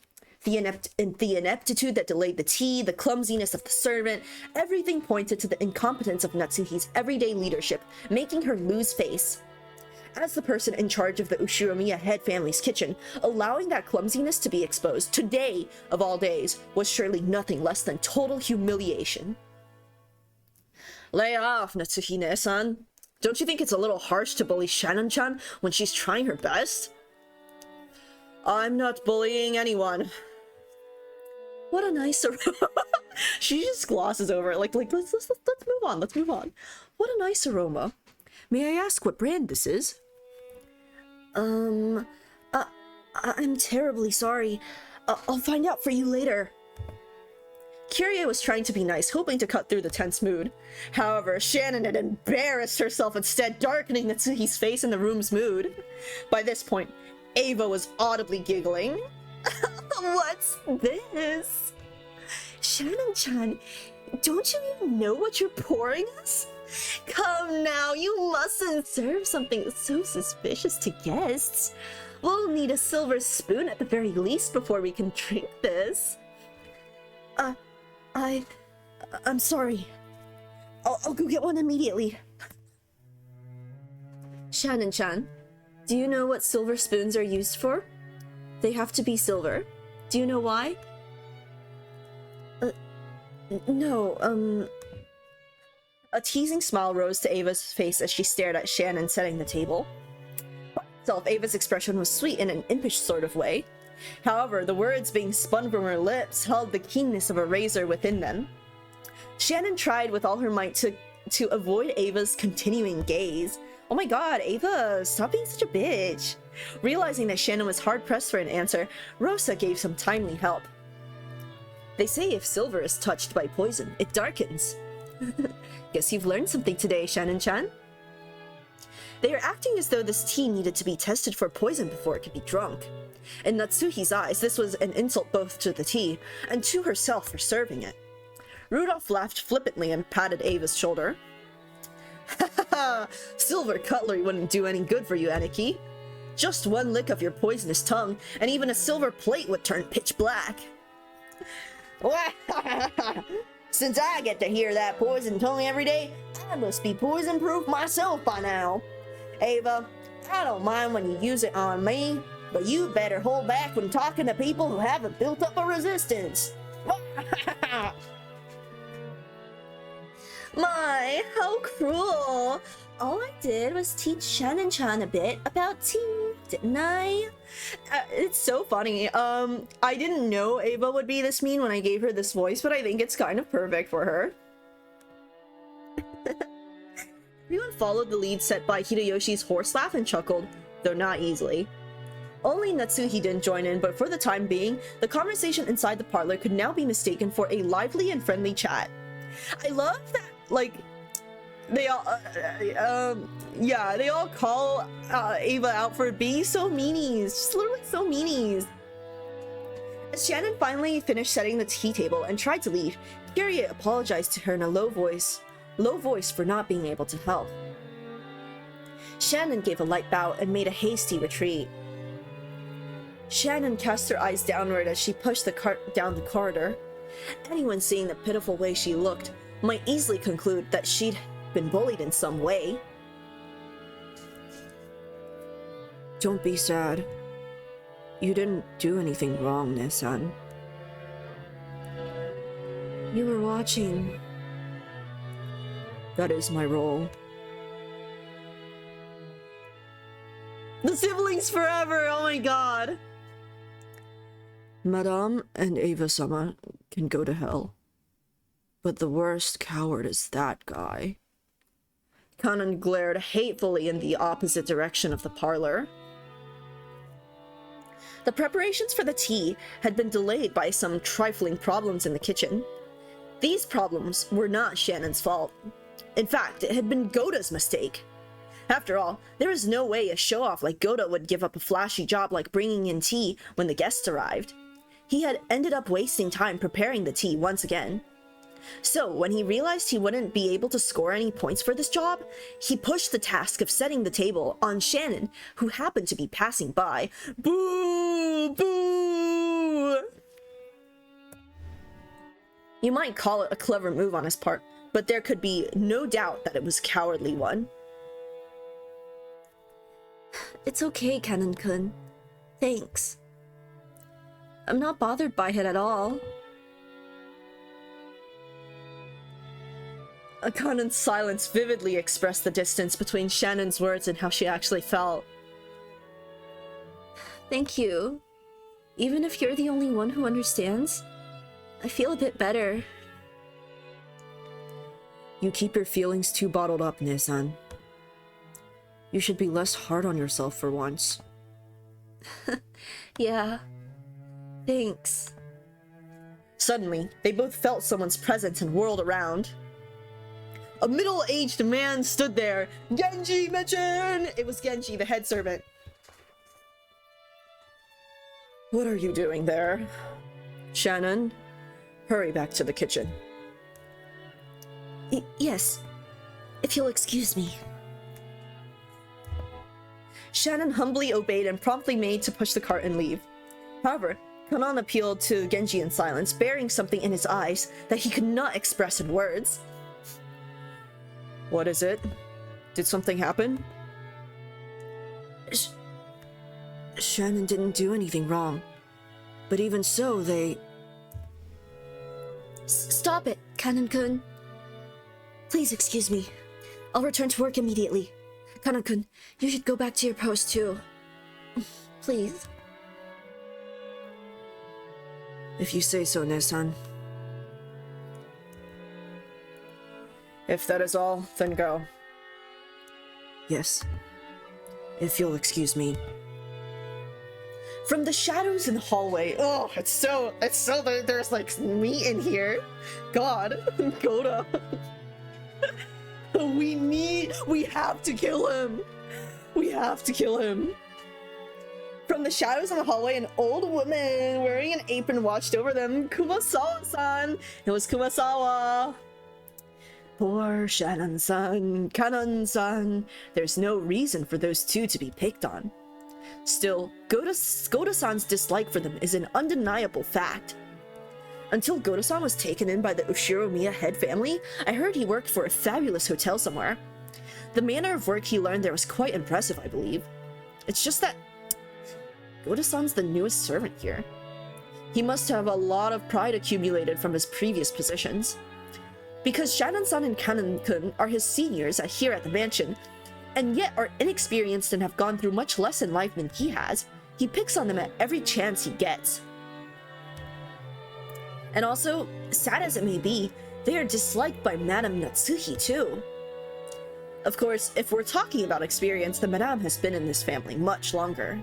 The ineptitude that delayed the tea, the clumsiness of the servant, everything pointed to the incompetence of Natsuhi's everyday leadership, making her lose face. As the person in charge of the Ushiromiya head family's kitchen, allowing that clumsiness to be exposed today, of all days, was surely nothing less than total humiliation. Lay off, Natsuhi-ne-san. Don't you think it's a little harsh to bully Shannon-chan when she's trying her best? I'm not bullying anyone. What a nice aroma. She just glosses over it, like let's move on, let's move on. What a nice aroma. May I ask what brand this is? I'm terribly sorry. I'll find out for you later. Kyrie was trying to be nice, hoping to cut through the tense mood. However, Shannon had embarrassed herself, instead darkening Natsuhi's face in the room's mood. By this point, Ava was audibly giggling. What's this? Shannon-chan, don't you even know what you're pouring us? Come now, you mustn't serve something so suspicious to guests. We'll need a silver spoon at the very least before we can drink this. I'm sorry. I'll go get one immediately. Shannon-chan, do you know what silver spoons are used for? They have to be silver. Do you know why? No, A teasing smile rose to Ava's face as she stared at Shannon setting the table. By itself, Ava's expression was sweet in an impish sort of way. However, the words being spun from her lips held the keenness of a razor within them. Shannon tried with all her might to avoid Ava's continuing gaze. Oh my god, Ava, stop being such a bitch. Realizing that Shannon was hard-pressed for an answer, Rosa gave some timely help. They say if silver is touched by poison, it darkens. Guess you've learned something today, Shannon-chan. They are acting as though this tea needed to be tested for poison before it could be drunk. In Natsuhi's eyes, this was an insult both to the tea and to herself for serving it. Rudolph laughed flippantly and patted Ava's shoulder. Ha! Silver cutlery wouldn't do any good for you, Aniki. Just one lick of your poisonous tongue, and even a silver plate would turn pitch black. Since I get to hear that poison tongue every day, I must be poison-proof myself by now. Ava, I don't mind when you use it on me, but you better hold back when talking to people who haven't built up a resistance. My, how cruel! All I did was teach Shannon-chan a bit about tea, didn't I? It's so funny. I didn't know Ava would be this mean when I gave her this voice, but I think it's kind of perfect for her. Everyone followed the lead set by Hideyoshi's horse laugh and chuckled, though not easily. Only Natsuhi didn't join in, but for the time being, the conversation inside the parlor could now be mistaken for a lively and friendly chat. I love that, like, they all, yeah, they all call Ava out for being so meanies, just literally so meanies. As Shannon finally finished setting the tea table and tried to leave, Kyrie apologized to her in a low voice for not being able to help. Shannon gave a light bow and made a hasty retreat. Shannon cast her eyes downward as she pushed the cart down the corridor. Anyone seeing the pitiful way she looked might easily conclude that she'd been bullied in some way. Don't be sad. You didn't do anything wrong, Ne-san. You were watching. That is my role. The siblings forever! Oh my god! Madame and Ava-sama can go to hell. But the worst coward is that guy. Kanan glared hatefully in the opposite direction of the parlor. The preparations for the tea had been delayed by some trifling problems in the kitchen. These problems were not Shannon's fault. In fact, it had been Goda's mistake. After all, there was no way a show-off like Goda would give up a flashy job like bringing in tea when the guests arrived. He had ended up wasting time preparing the tea once again. So, when he realized he wouldn't be able to score any points for this job, he pushed the task of setting the table on Shannon, who happened to be passing by. Boo! Boo! You might call it a clever move on his part, but there could be no doubt that it was a cowardly one. It's okay, Kanan-kun. Thanks. I'm not bothered by it at all. Akanan's silence vividly expressed the distance between Shannon's words and how she actually felt. Thank you. Even if you're the only one who understands, I feel a bit better. You keep your feelings too bottled up, Ne-san. You should be less hard on yourself for once. Yeah. Thanks. Suddenly, they both felt someone's presence and whirled around. A middle-aged man stood there. Genji, mention! It was Genji, the head servant. What are you doing there? Shannon, hurry back to the kitchen. Yes, if you'll excuse me. Shannon humbly obeyed and promptly made to push the cart and leave. However, Kanan appealed to Genji in silence, bearing something in his eyes that he could not express in words. What is it? Did something happen? Shannon didn't do anything wrong. But even so, they... Stop it, Kanan-kun. Please excuse me. I'll return to work immediately. Kanan-kun, you should go back to your post too. Please. If you say so, Ne-san. If that is all, then go. Yes. If you'll excuse me. From the shadows in the hallway. Oh, it's so there's like meat in here. God, Goda. We have to kill him. We have to kill him. From the shadows in the hallway, an old woman wearing an apron watched over them. Kumasawa-san. It was Kumasawa. Poor Shannon-san, Kanan-san. There's no reason for those two to be picked on. Still, Goda-san's dislike for them is an undeniable fact. Until Goda-san was taken in by the Ushiromiya head family, I heard he worked for a fabulous hotel somewhere. The manner of work he learned there was quite impressive, I believe. It's just that Goda-san's the newest servant here. He must have a lot of pride accumulated from his previous positions. Because Shannon-san and Kanan-kun are his seniors here at the mansion, and yet are inexperienced and have gone through much less in life than he has, he picks on them at every chance he gets. And also, sad as it may be, they are disliked by Madame Natsuhi too. Of course, if we're talking about experience, the Madame has been in this family much longer.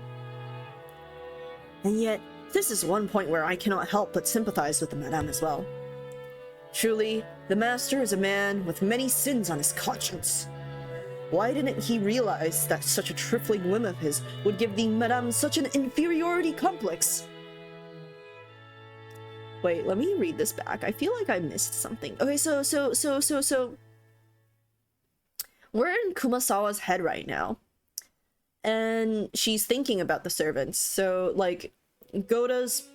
And yet, this is one point where I cannot help but sympathize with the Madame as well. Truly, the Master is a man with many sins on his conscience. Why didn't he realize that such a trifling whim of his would give the Madame such an inferiority complex? Wait, let me read this back. I feel like I missed something. Okay, so we're in Kumasawa's head right now. And she's thinking about the servants. So, like, Goda's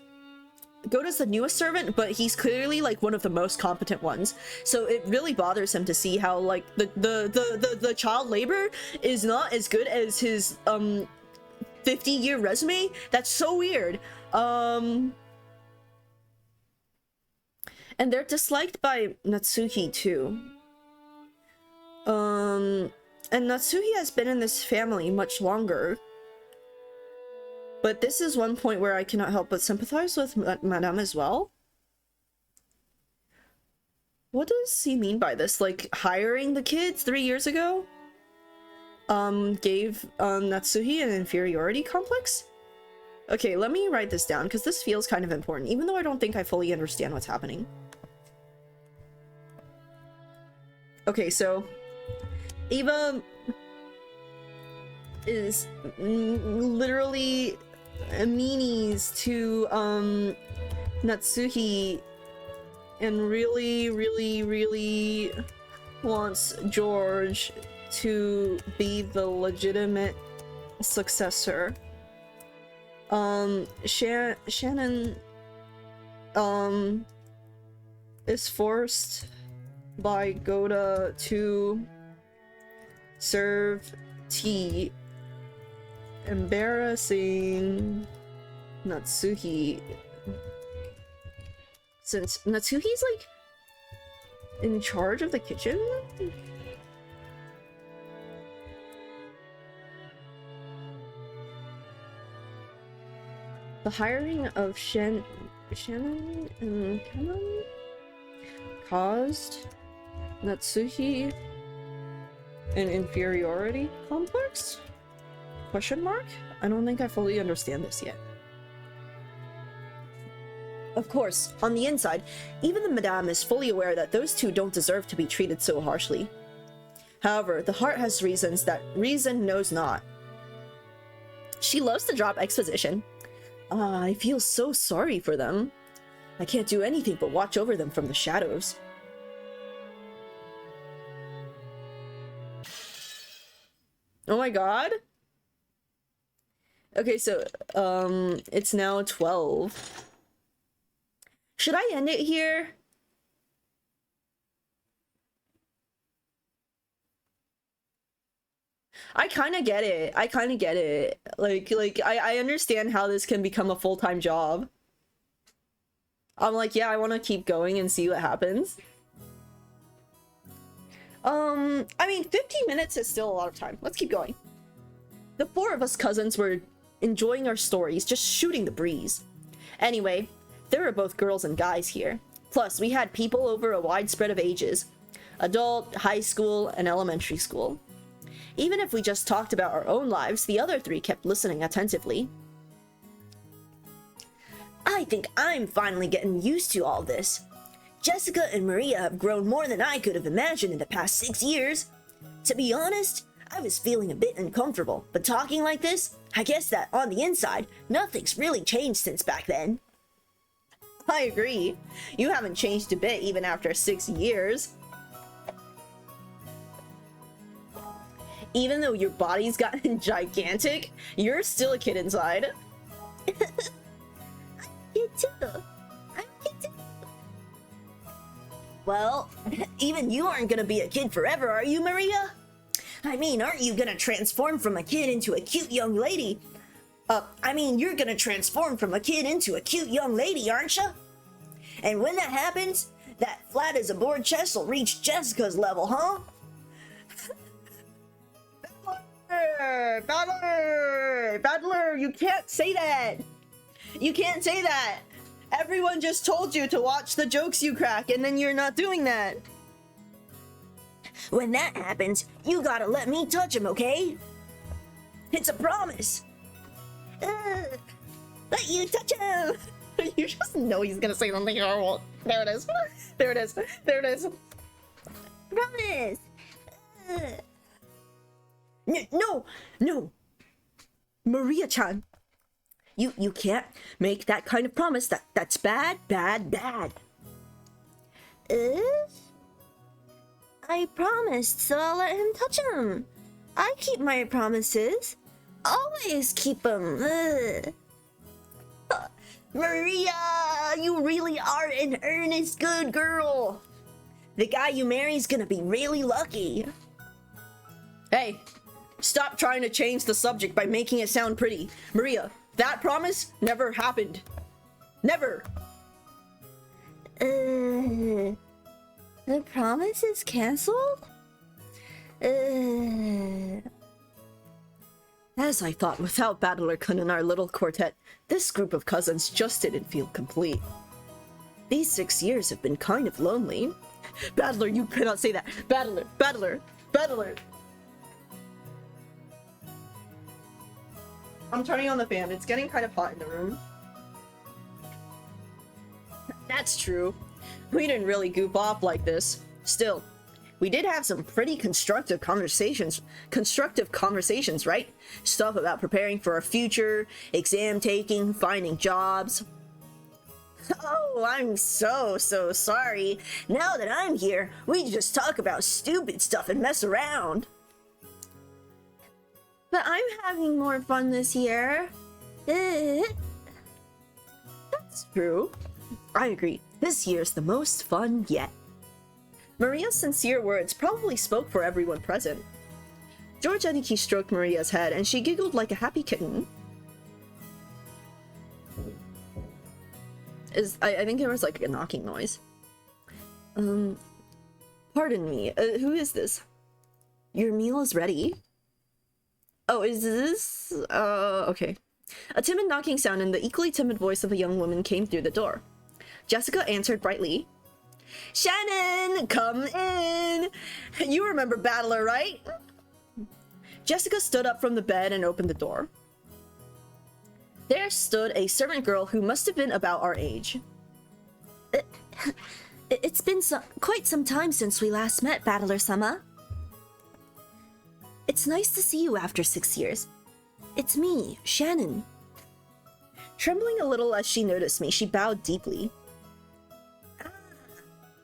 the newest servant, but he's clearly like one of the most competent ones. So it really bothers him to see how like the child labor is not as good as his 50-year resume. That's so weird. And they're disliked by Natsuhi too. And Natsuhi has been in this family much longer. But this is one point where I cannot help but sympathize with Madame as well. What does he mean by this? Like, hiring the kids 3 years ago? Gave Natsuhi an inferiority complex? Okay, let me write this down, because this feels kind of important, even though I don't think I fully understand what's happening. Okay, so Eva is literally meanies to Natsuhi and really wants George to be the legitimate successor. Shannon is forced by Goda to serve tea, embarrassing Natsuhi, since Natsuhi's like in charge of the kitchen. The hiring of Shannon and Kanan caused Natsuhi an inferiority complex? Question mark? I don't think I fully understand this yet. Of course, on the inside, even the Madame is fully aware that those two don't deserve to be treated so harshly. However, the heart has reasons that reason knows not. She loves to drop exposition. I feel so sorry for them. I can't do anything but watch over them from the shadows. Oh my god. Okay, so, it's now 12. Should I end it here? I kind of get it. I kind of get it. I understand how this can become a full-time job. I'm like, yeah, I want to keep going and see what happens. I mean, 15 minutes is still a lot of time. Let's keep going. The four of us cousins were enjoying our stories, just shooting the breeze. Anyway, there were both girls and guys here. Plus, we had people over a wide spread of ages. Adult, high school, and elementary school. Even if we just talked about our own lives, the other three kept listening attentively. I think I'm finally getting used to all this. Jessica and Maria have grown more than I could have imagined in the past 6 years. To be honest, I was feeling a bit uncomfortable, but talking like this, I guess that on the inside, nothing's really changed since back then. I agree. You haven't changed a bit even after 6 years. Even though your body's gotten gigantic, you're still a kid inside. You too. I'm a kid too. Well, even you aren't gonna be a kid forever, are you, Maria? I mean, aren't you gonna transform from a kid into a cute young lady? You're gonna transform from a kid into a cute young lady, aren't you? And when that happens, that flat as a board chest will reach Jessica's level, huh? Battler, you can't say that. You can't say that. Everyone just told you to watch the jokes you crack, and then you're not doing that. When that happens, you gotta let me touch him, okay? It's a promise. Let you touch him. You just know he's gonna say something horrible. There it is. There it is. There it is. Promise. No. Maria-chan, you can't make that kind of promise. That's bad. I promised, so I'll let him touch him. I keep my promises. Always keep them. Maria, you really are an earnest good girl. The guy you marry's gonna be really lucky. Hey, stop trying to change the subject by making it sound pretty. Maria, that promise never happened. Never. The promise is canceled? As I thought, without Battler-kun and our little quartet, this group of cousins just didn't feel complete. These 6 years have been kind of lonely. Battler, you cannot say that. Battler. I'm turning on the fan. It's getting kind of hot in the room. That's true. We didn't really goof off like this. Still, we did have some pretty constructive conversations, right? Stuff about preparing for our future, exam taking, finding jobs. Oh, I'm so sorry. Now that I'm here, we just talk about stupid stuff and mess around. But I'm having more fun this year. That's true. I agree. This year's the most fun yet. Maria's sincere words probably spoke for everyone present. George Aniki stroked Maria's head and she giggled like a happy kitten. I think there was like a knocking noise. Pardon me, who is this? Your meal is ready. Oh, is this? Okay. A timid knocking sound and the equally timid voice of a young woman came through the door. Jessica answered brightly. Shannon, come in! You remember Battler, right? Jessica stood up from the bed and opened the door. There stood a servant girl who must have been about our age. It's been quite some time since we last met, Battler-sama. It's nice to see you after 6 years. It's me, Shannon. Trembling a little as she noticed me, she bowed deeply.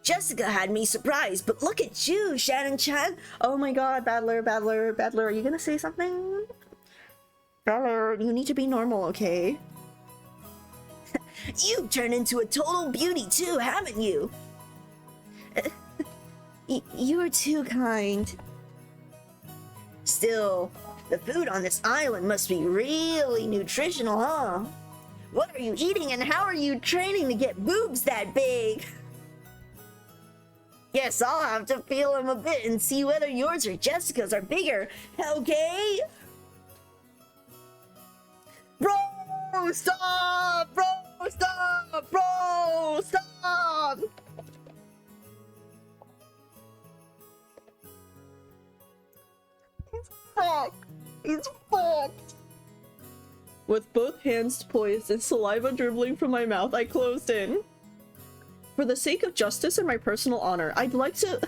Jessica had me surprised, but look at you, Shannon-chan. Oh my god, Battler, are you gonna say something? Battler, you need to be normal, okay? You've turned into a total beauty too, haven't you? You are too kind. Still, the food on this island must be really nutritional, huh? What are you eating and how are you training to get boobs that big? Guess I'll have to feel them a bit and see whether yours or Jessica's are bigger, okay? Bro, stop! Bro, stop! Bro, stop! He's fucked. He's fucked. With both hands poised and saliva dribbling from my mouth, I closed in. For the sake of justice and my personal honor, I'd like to...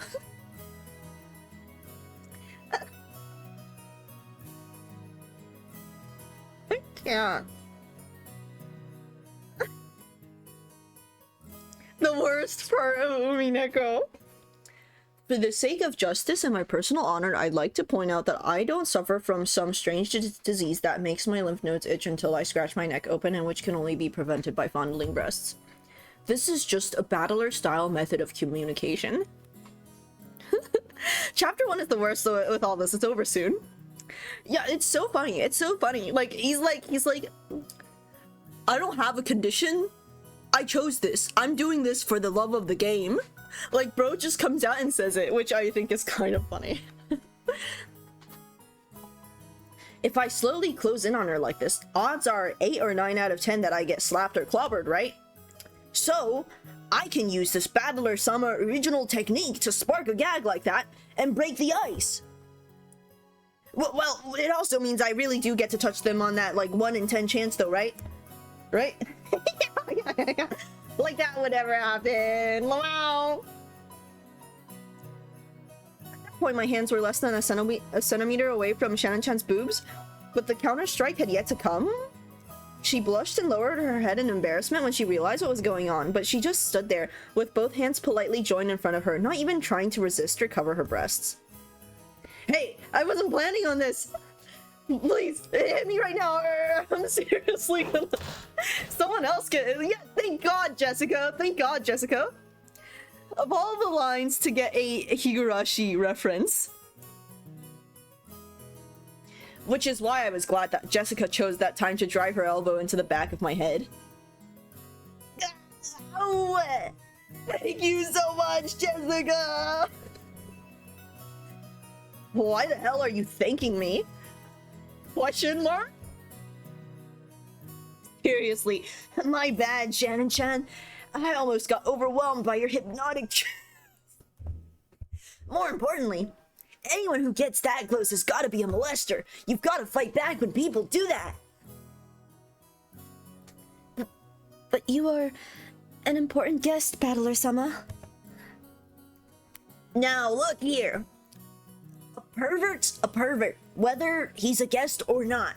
I can't. The worst part of Umineko. For the sake of justice and my personal honor, I'd like to point out that I don't suffer from some strange disease that makes my lymph nodes itch until I scratch my neck open and which can only be prevented by fondling breasts. This is just a battler-style method of communication. Chapter 1 is the worst with all this. It's over soon. Yeah, it's so funny. It's so funny. Like, he's like, I don't have a condition. I chose this. I'm doing this for the love of the game. Like, bro just comes out and says it, which I think is kind of funny. If I slowly close in on her like this, odds are 8 or 9 out of 10 that I get slapped or clobbered, right? So, I can use this Battler-sama original technique to spark a gag like that and break the ice. Well, it also means I really do get to touch them on that, like, 1 in 10 chance though, right? Right? Yeah. Like that would ever happen. Wow. At that point, my hands were less than a centimeter away from Shannon-chan's boobs, but the counter-strike had yet to come. She blushed and lowered her head in embarrassment when she realized what was going on, but she just stood there, with both hands politely joined in front of her, not even trying to resist or cover her breasts. Hey, I wasn't planning on this! Please, hit me right now, or I'm seriously gonna... Someone else get... Yeah, thank God, Jessica! Thank God, Jessica! Of all the lines to get a Higurashi reference... Which is why I was glad that Jessica chose that time to drive her elbow into the back of my head. Oh, thank you so much, Jessica! Why the hell are you thanking me? Question mark? Seriously, my bad, Shannon-chan. I almost got overwhelmed by your hypnotic... More importantly, anyone who gets that close has got to be a molester. You've got to fight back when people do that. But you are an important guest, Battler-sama. Now, look here. A pervert's a pervert, whether he's a guest or not.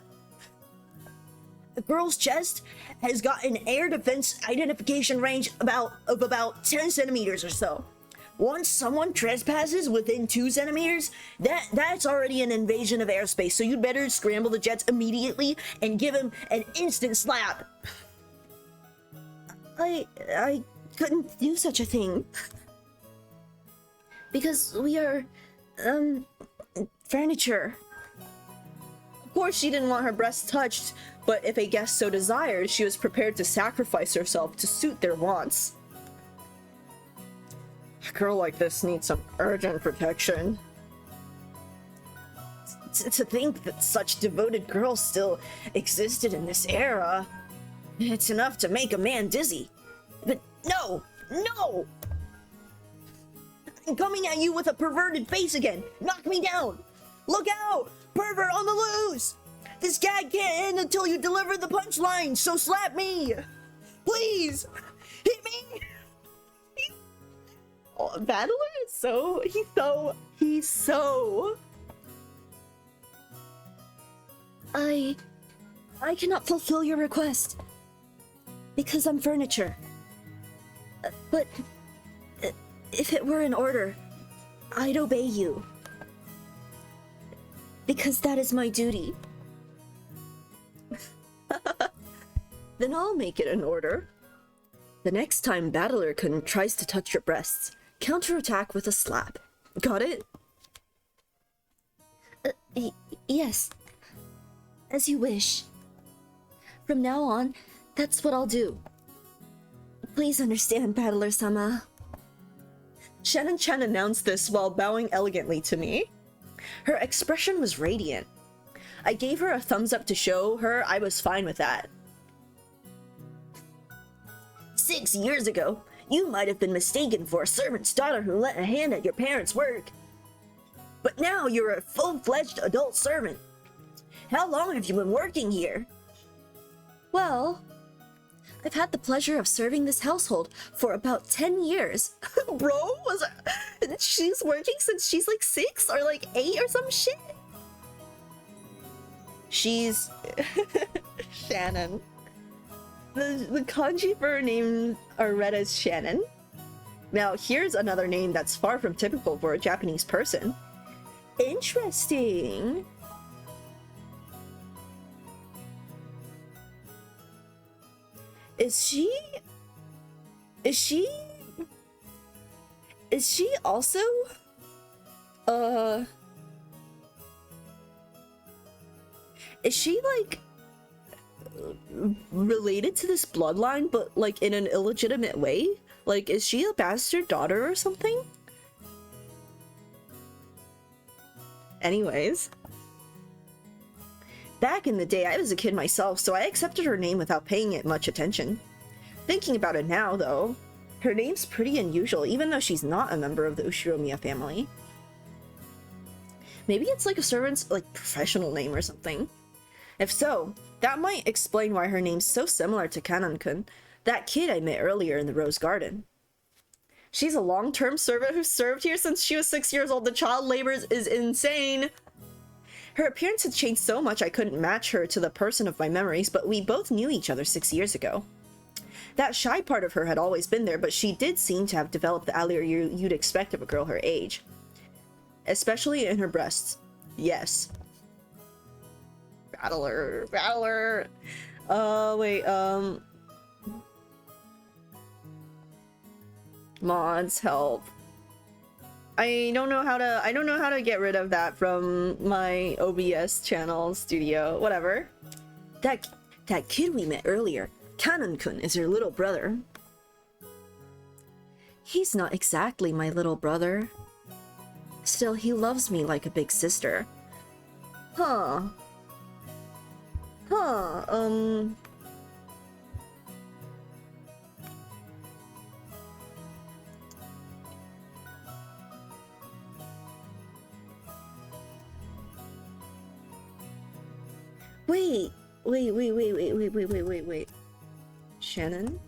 The girl's chest has got an air defense identification range of about 10 centimeters or so. Once someone trespasses within 2 centimeters, that's already an invasion of airspace, so you'd better scramble the jets immediately and give him an instant slap. I couldn't do such a thing. Because we are, furniture. Of course she didn't want her breasts touched, but if a guest so desired, she was prepared to sacrifice herself to suit their wants. A girl like this needs some urgent protection. To think that such devoted girls still existed in this era, it's enough to make a man dizzy. But no! No! I'm coming at you with a perverted face again! Knock me down! Look out! Pervert on the loose! This gag can't end until you deliver the punchline, so slap me! Please! Hit me! Oh, Battler is so... He's so... I cannot fulfill your request. Because I'm furniture. But if it were an order, I'd obey you. Because that is my duty. Then I'll make it an order. The next time Battler-kun tries to touch your breasts, counterattack with a slap. Got it? Yes. As you wish. From now on, that's what I'll do. Please understand, Battler-sama. Shannon-chan announced this while bowing elegantly to me. Her expression was radiant. I gave her a thumbs up to show her I was fine with that. 6 years ago, you might have been mistaken for a servant's daughter who lent a hand at your parents' work. But now you're a full-fledged adult servant. How long have you been working here? Well, I've had the pleasure of serving this household for about 10 years. Bro, she's working since she's like 6 or like 8 or some shit? She's... Shannon. The kanji for her name are read as Shannon. Now, here's another name that's far from typical for a Japanese person. Interesting. Is she also is she like related to this bloodline, but like in an illegitimate way? Like, is she a bastard daughter or something? Anyways, back in the day, I was a kid myself, so I accepted her name without paying it much attention. Thinking about it now, though, her name's pretty unusual, even though she's not a member of the Ushiromiya family. Maybe it's like a servant's, like, professional name or something. If so, that might explain why her name's so similar to Kanan-kun, that kid I met earlier in the Rose Garden. She's a long-term servant who served here since she was 6 years old. The child labor is insane. Her appearance had changed so much I couldn't match her to the person of my memories, but we both knew each other 6 years ago. That shy part of her had always been there, but she did seem to have developed the allure you'd expect of a girl her age. Especially in her breasts. Yes. Battler. Wait, mods, help. I don't know how to get rid of that from my OBS channel studio. Whatever. That kid we met earlier, Kanan-kun, is her little brother. He's not exactly my little brother. Still, he loves me like a big sister. Wait. Shannon?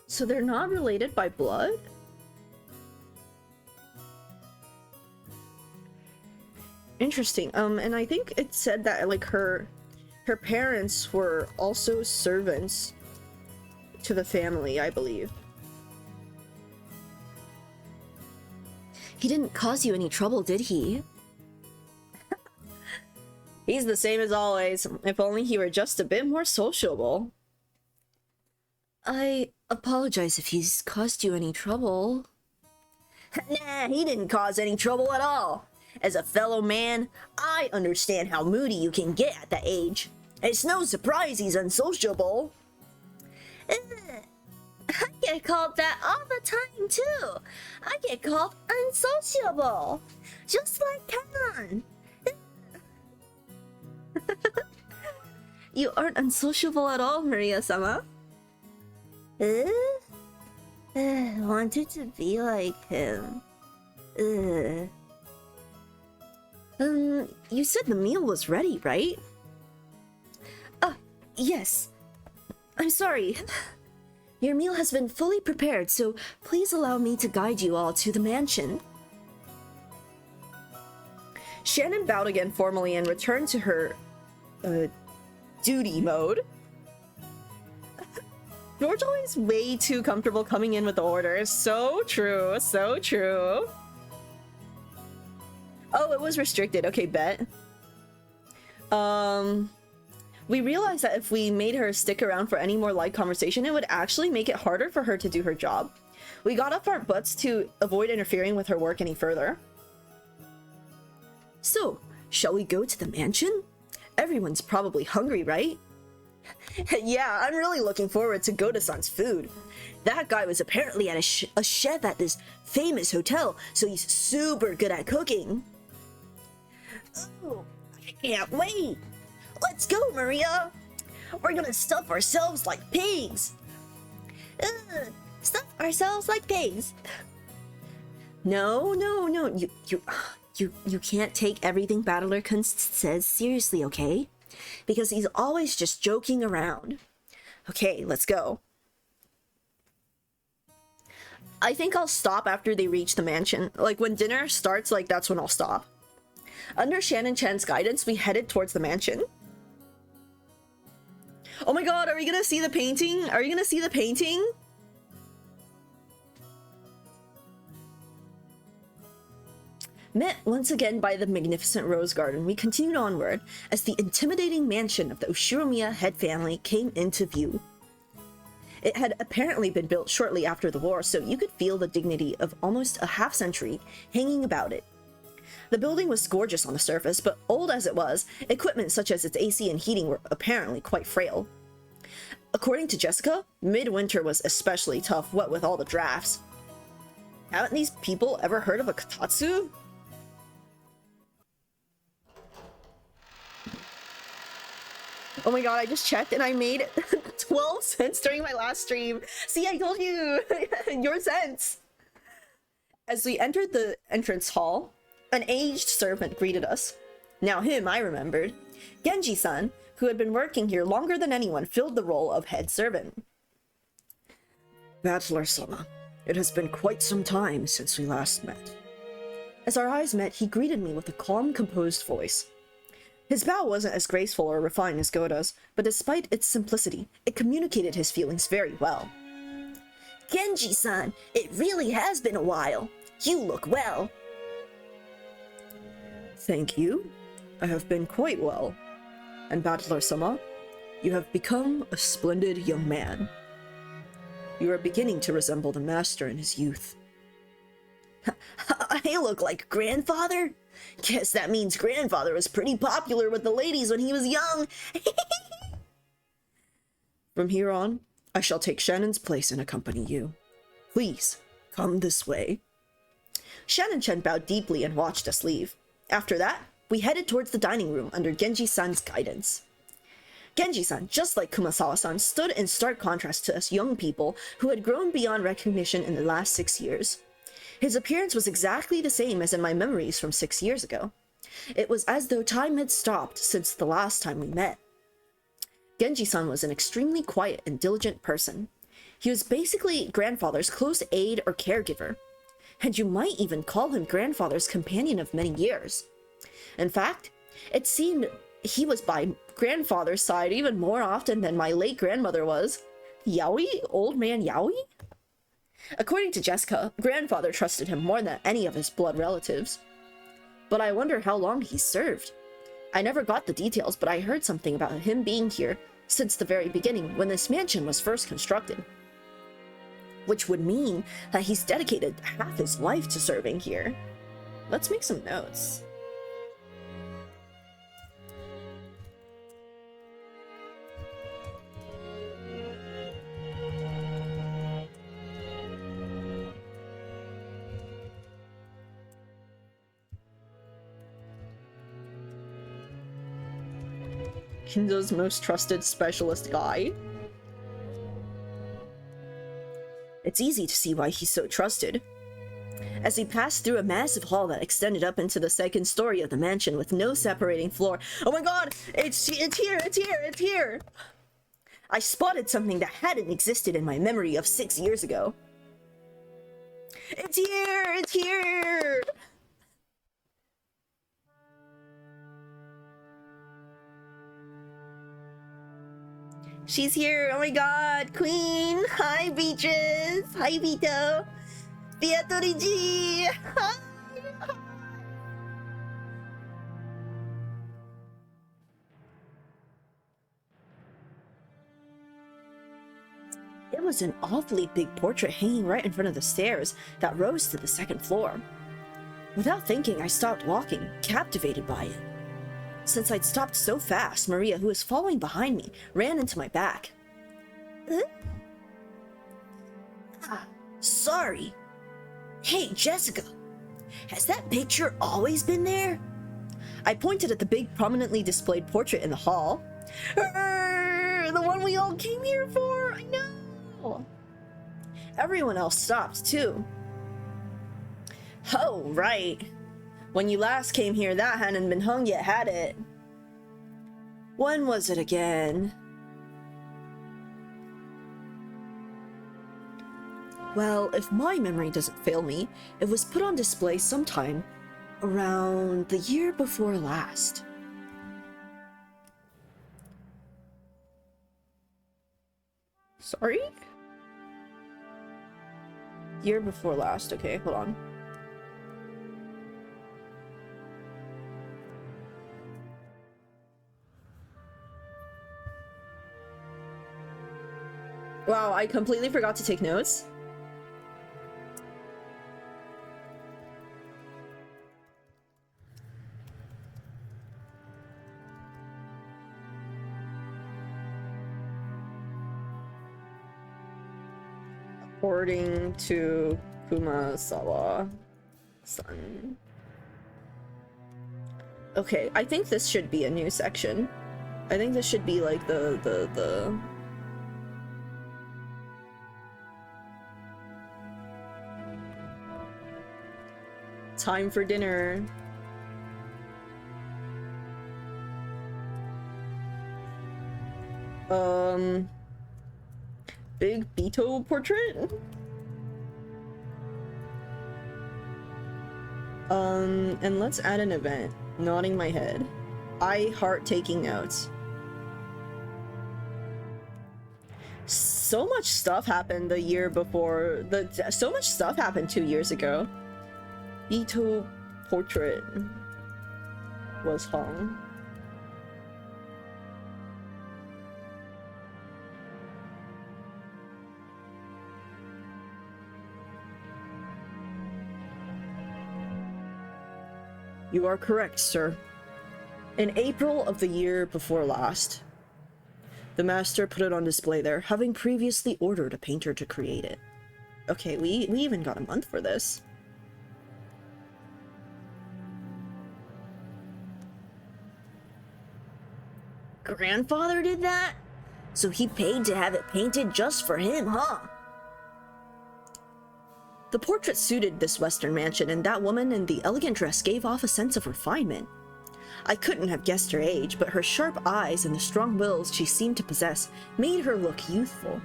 So they're not related by blood? Interesting. And I think it said that like her parents were also servants to the family, I believe. He didn't cause you any trouble, did he? He's the same as always. If only he were just a bit more sociable. I apologize if he's caused you any trouble. Nah, he didn't cause any trouble at all. As a fellow man, I understand how moody you can get at that age. It's no surprise he's unsociable. I get called that all the time, too. I get called unsociable. Just like Kanon. You aren't unsociable at all, Maria-sama. Wanted to be like him. You said the meal was ready, right? Yes. I'm sorry. Your meal has been fully prepared, so please allow me to guide you all to the mansion. Shannon bowed again formally and returned to her duty mode. George always way too comfortable coming in with the orders. So true, so true. Oh, it was restricted. Okay, bet. We realized that if we made her stick around for any more light conversation, it would actually make it harder for her to do her job. We got off our butts to avoid interfering with her work any further. So, shall we go to the mansion? Everyone's probably hungry, right? Yeah, I'm really looking forward to Goda-san's food. That guy was apparently a chef at this famous hotel, so he's super good at cooking. Oh, I can't wait! Let's go, Maria! We're gonna stuff ourselves like pigs! Stuff ourselves like pigs! No. You can't take everything Battler Kunst says seriously, okay? Because he's always just joking around. Okay, let's go. I think I'll stop after they reach the mansion. Like, when dinner starts, like, that's when I'll stop. Under Shannon Chan's guidance, we headed towards the mansion. Oh my god, are we gonna see the painting? Are you gonna see the painting? Met once again by the magnificent rose garden, we continued onward as the intimidating mansion of the Ushiromiya head family came into view. It had apparently been built shortly after the war, so you could feel the dignity of almost a half-century hanging about it. The building was gorgeous on the surface, but old as it was, equipment such as its AC and heating were apparently quite frail. According to Jessica, midwinter was especially tough, what with all the drafts. Haven't these people ever heard of a katatsu? Oh my god, I just checked and I made 12 cents during my last stream. See, I told you! Your cents! As we entered the entrance hall, an aged servant greeted us. Now him I remembered. Genji-san, who had been working here longer than anyone, filled the role of head servant. Battler-sama, it has been quite some time since we last met. As our eyes met, he greeted me with a calm, composed voice. His bow wasn't as graceful or refined as Goda's, but despite its simplicity, it communicated his feelings very well. Genji-san, it really has been a while. You look well. Thank you. I have been quite well. And Battler-sama, you have become a splendid young man. You are beginning to resemble the master in his youth. I look like grandfather? Guess that means grandfather was pretty popular with the ladies when he was young. From here on, I shall take Shannon's place and accompany you. Please, come this way. Shannon Chen bowed deeply and watched us leave. After that, we headed towards the dining room under Genji-san's guidance. Genji-san, just like Kumasawa-san, stood in stark contrast to us young people who had grown beyond recognition in the last 6 years. His appearance was exactly the same as in my memories from 6 years ago. It was as though time had stopped since the last time we met. Genji-san was an extremely quiet and diligent person. He was basically grandfather's close aide or caregiver, and you might even call him grandfather's companion of many years. In fact, it seemed he was by grandfather's side even more often than my late grandmother was. Yaoi? Old man Yaoi? According to Jessica, grandfather trusted him more than any of his blood relatives. But I wonder how long he served. I never got the details, but I heard something about him being here since the very beginning when this mansion was first constructed. Which would mean that he's dedicated half his life to serving here. Let's make some notes. Kinzo's most trusted specialist guy. It's easy to see why he's so trusted. As we passed through a massive hall that extended up into the second story of the mansion with no separating floor. Oh my god! It's here! I spotted something that hadn't existed in my memory of 6 years ago. It's here! It's here! She's here! Oh my god! Queen! Hi, Beatrice! Hi, Vito! Beatrici! Hi! It was an awfully big portrait hanging right in front of the stairs that rose to the second floor. Without thinking, I stopped walking, captivated by it. Since I'd stopped so fast, Maria, who was following behind me, ran into my back. Sorry. Hey, Jessica, has that picture always been there? I pointed at the big, prominently displayed portrait in the hall. The one we all came here for, I know. Everyone else stopped, too. Oh, right. When you last came here, that hadn't been hung yet, had it? When was it again? Well, if my memory doesn't fail me, it was put on display sometime around the year before last. Sorry? Year before last. Okay, hold on. Wow, I completely forgot to take notes. According to Kumasawa-san. Okay, I think this should be a new section. I think this should be like the time for dinner. Big Beto portrait? And let's add an event. Nodding my head. I heart taking notes. So much stuff happened the year before. So much stuff happened 2 years ago. Beto portrait was hung. You are correct, sir. In April of the year before last, the master put it on display there, having previously ordered a painter to create it. Okay, we even got a month for this. Grandfather did that? So he paid to have it painted just for him, huh? The portrait suited this Western mansion, and that woman in the elegant dress gave off a sense of refinement. I couldn't have guessed her age, but her sharp eyes and the strong wills she seemed to possess made her look youthful.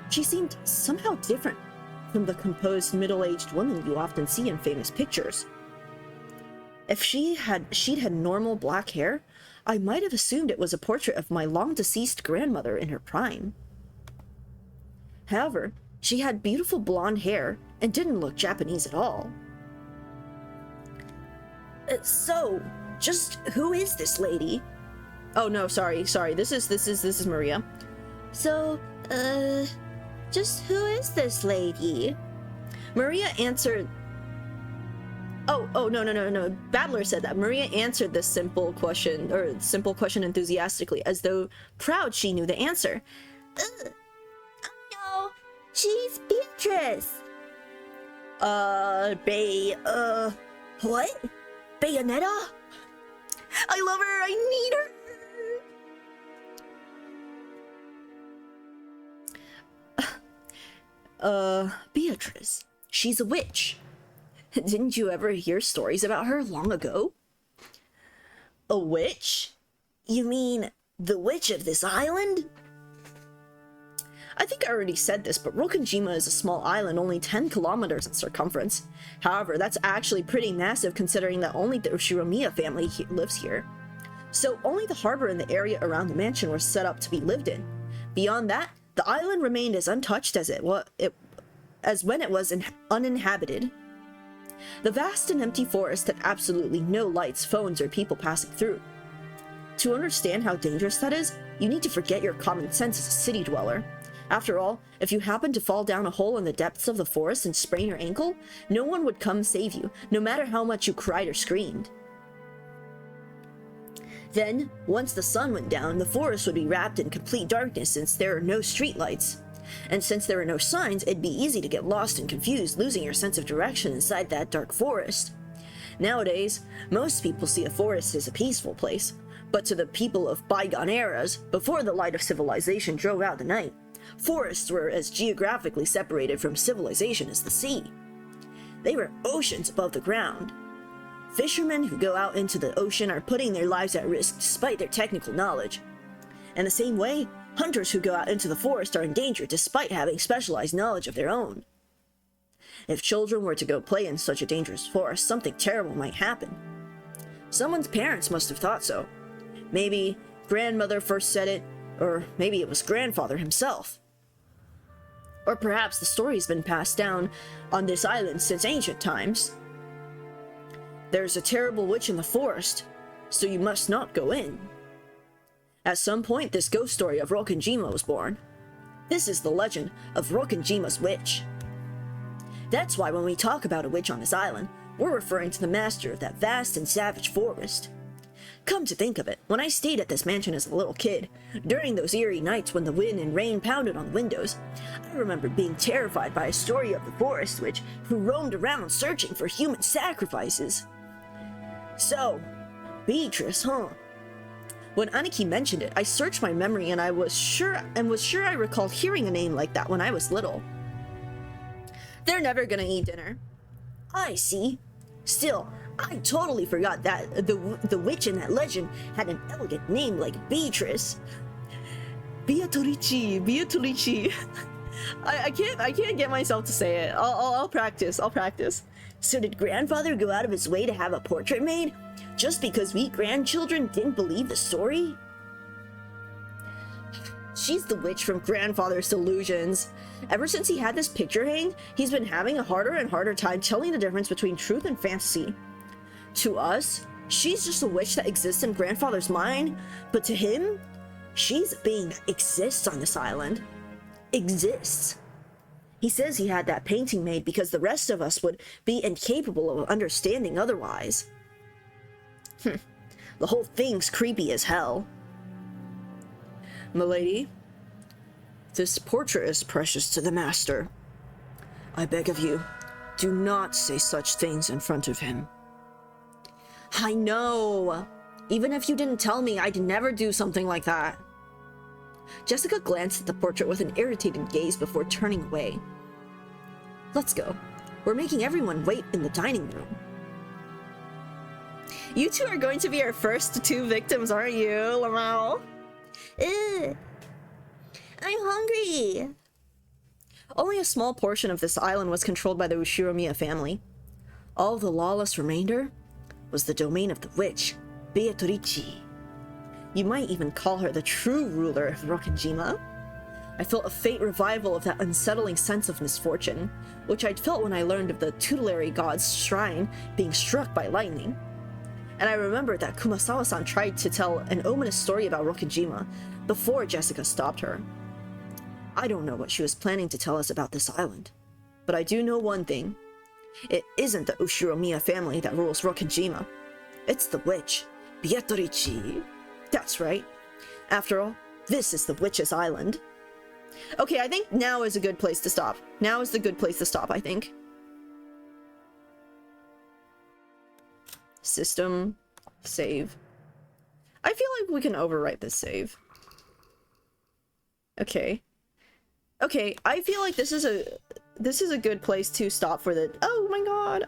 She seemed somehow different from the composed middle-aged woman you often see in famous pictures. If she'd had normal black hair, I might have assumed it was a portrait of my long-deceased grandmother in her prime. However, she had beautiful blonde hair and didn't look Japanese at all. So, just who is this lady? Oh no, sorry. This is Maria. So, just who is this lady? Maria answered. Oh, no. Battler said that. Maria answered this simple question enthusiastically, as though proud she knew the answer. Oh no, she's Beatrice. What? Bayonetta? I love her, I need her. Beatrice. She's a witch. Didn't you ever hear stories about her long ago? A witch? You mean the witch of this island? I think I already said this, but Rokkenjima is a small island only 10 kilometers in circumference. However, that's actually pretty massive considering that only the Ushiromiya family lives here. So only the harbor and the area around the mansion were set up to be lived in. Beyond that, the island remained as untouched as when it was uninhabited. The vast and empty forest had absolutely no lights, phones, or people passing through. To understand how dangerous that is, you need to forget your common sense as a city dweller. After all, if you happen to fall down a hole in the depths of the forest and sprain your ankle, no one would come save you, no matter how much you cried or screamed. Then, once the sun went down, the forest would be wrapped in complete darkness since there are no streetlights. And since there are no signs, it'd be easy to get lost and confused, losing your sense of direction inside that dark forest. Nowadays, most people see a forest as a peaceful place, but to the people of bygone eras, before the light of civilization drove out the night, forests were as geographically separated from civilization as the sea. They were oceans above the ground. Fishermen who go out into the ocean are putting their lives at risk despite their technical knowledge. In the same way, hunters who go out into the forest are in danger despite having specialized knowledge of their own. If children were to go play in such a dangerous forest, something terrible might happen. Someone's parents must have thought so. Maybe grandmother first said it, or maybe it was grandfather himself. Or perhaps the story's been passed down on this island since ancient times. There's a terrible witch in the forest, so you must not go in. At some point, this ghost story of Rokkenjima was born. This is the legend of Rokkenjima's witch. That's why when we talk about a witch on this island, we're referring to the master of that vast and savage forest. Come to think of it, when I stayed at this mansion as a little kid, during those eerie nights when the wind and rain pounded on the windows, I remember being terrified by a story of the forest witch who roamed around searching for human sacrifices. So, Beatrice, huh? When Aniki mentioned it, I searched my memory and was sure I recalled hearing a name like that when I was little. They're never gonna eat dinner. I see. Still, I totally forgot that the witch in that legend had an elegant name like Beatrice. Beatrice. I can't get myself to say it. I'll practice. So did grandfather go out of his way to have a portrait made? Just because we grandchildren didn't believe the story? She's the witch from grandfather's delusions. Ever since he had this picture hanged, he's been having a harder and harder time telling the difference between truth and fantasy. To us, she's just a witch that exists in grandfather's mind, but to him, she's a being that exists on this island. Exists. He says he had that painting made because the rest of us would be incapable of understanding otherwise. The whole thing's creepy as hell. Milady, this portrait is precious to the master. I beg of you, do not say such things in front of him. I know. Even if you didn't tell me, I'd never do something like that. Jessica glanced at the portrait with an irritated gaze before turning away. Let's go. We're making everyone wait in the dining room. You two are going to be our first two victims, aren't you, Lamal? I'm hungry. Only a small portion of this island was controlled by the Ushiromiya family. All the lawless remainder was the domain of the witch, Beatrice. You might even call her the true ruler of Rokkenjima. I felt a faint revival of that unsettling sense of misfortune, which I'd felt when I learned of the tutelary god's shrine being struck by lightning. And I remembered that Kumasawa-san tried to tell an ominous story about Rokkenjima before Jessica stopped her. I don't know what she was planning to tell us about this island, but I do know one thing. It isn't the Ushiromiya family that rules Rokkenjima. It's the witch, Beatrice. That's right. After all, this is the witch's island. Okay, I think now is a good place to stop. Now is the good place to stop, I think. System. Save. I feel like we can overwrite this save. Okay. Okay, I feel like this is a good place to stop for the— oh my god.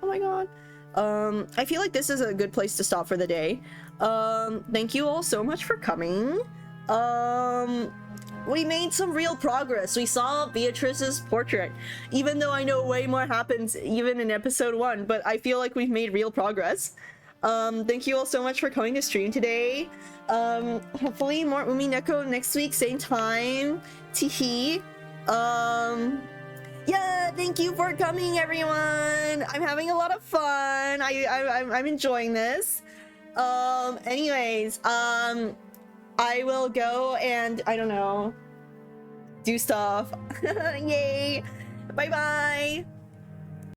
I feel like this is a good place to stop for the day. Thank you all so much for coming. we made some real progress. We saw Beatrice's portrait, even though I know way more happens even in episode 1, but I feel like we've made real progress. Thank you all so much for coming to stream today. Hopefully more Umineko next week, same time. Teehee. Yeah, thank you for coming, everyone. I'm having a lot of fun. I'm enjoying this. Anyways, I will go and, I don't know, do stuff. Yay. Bye-bye.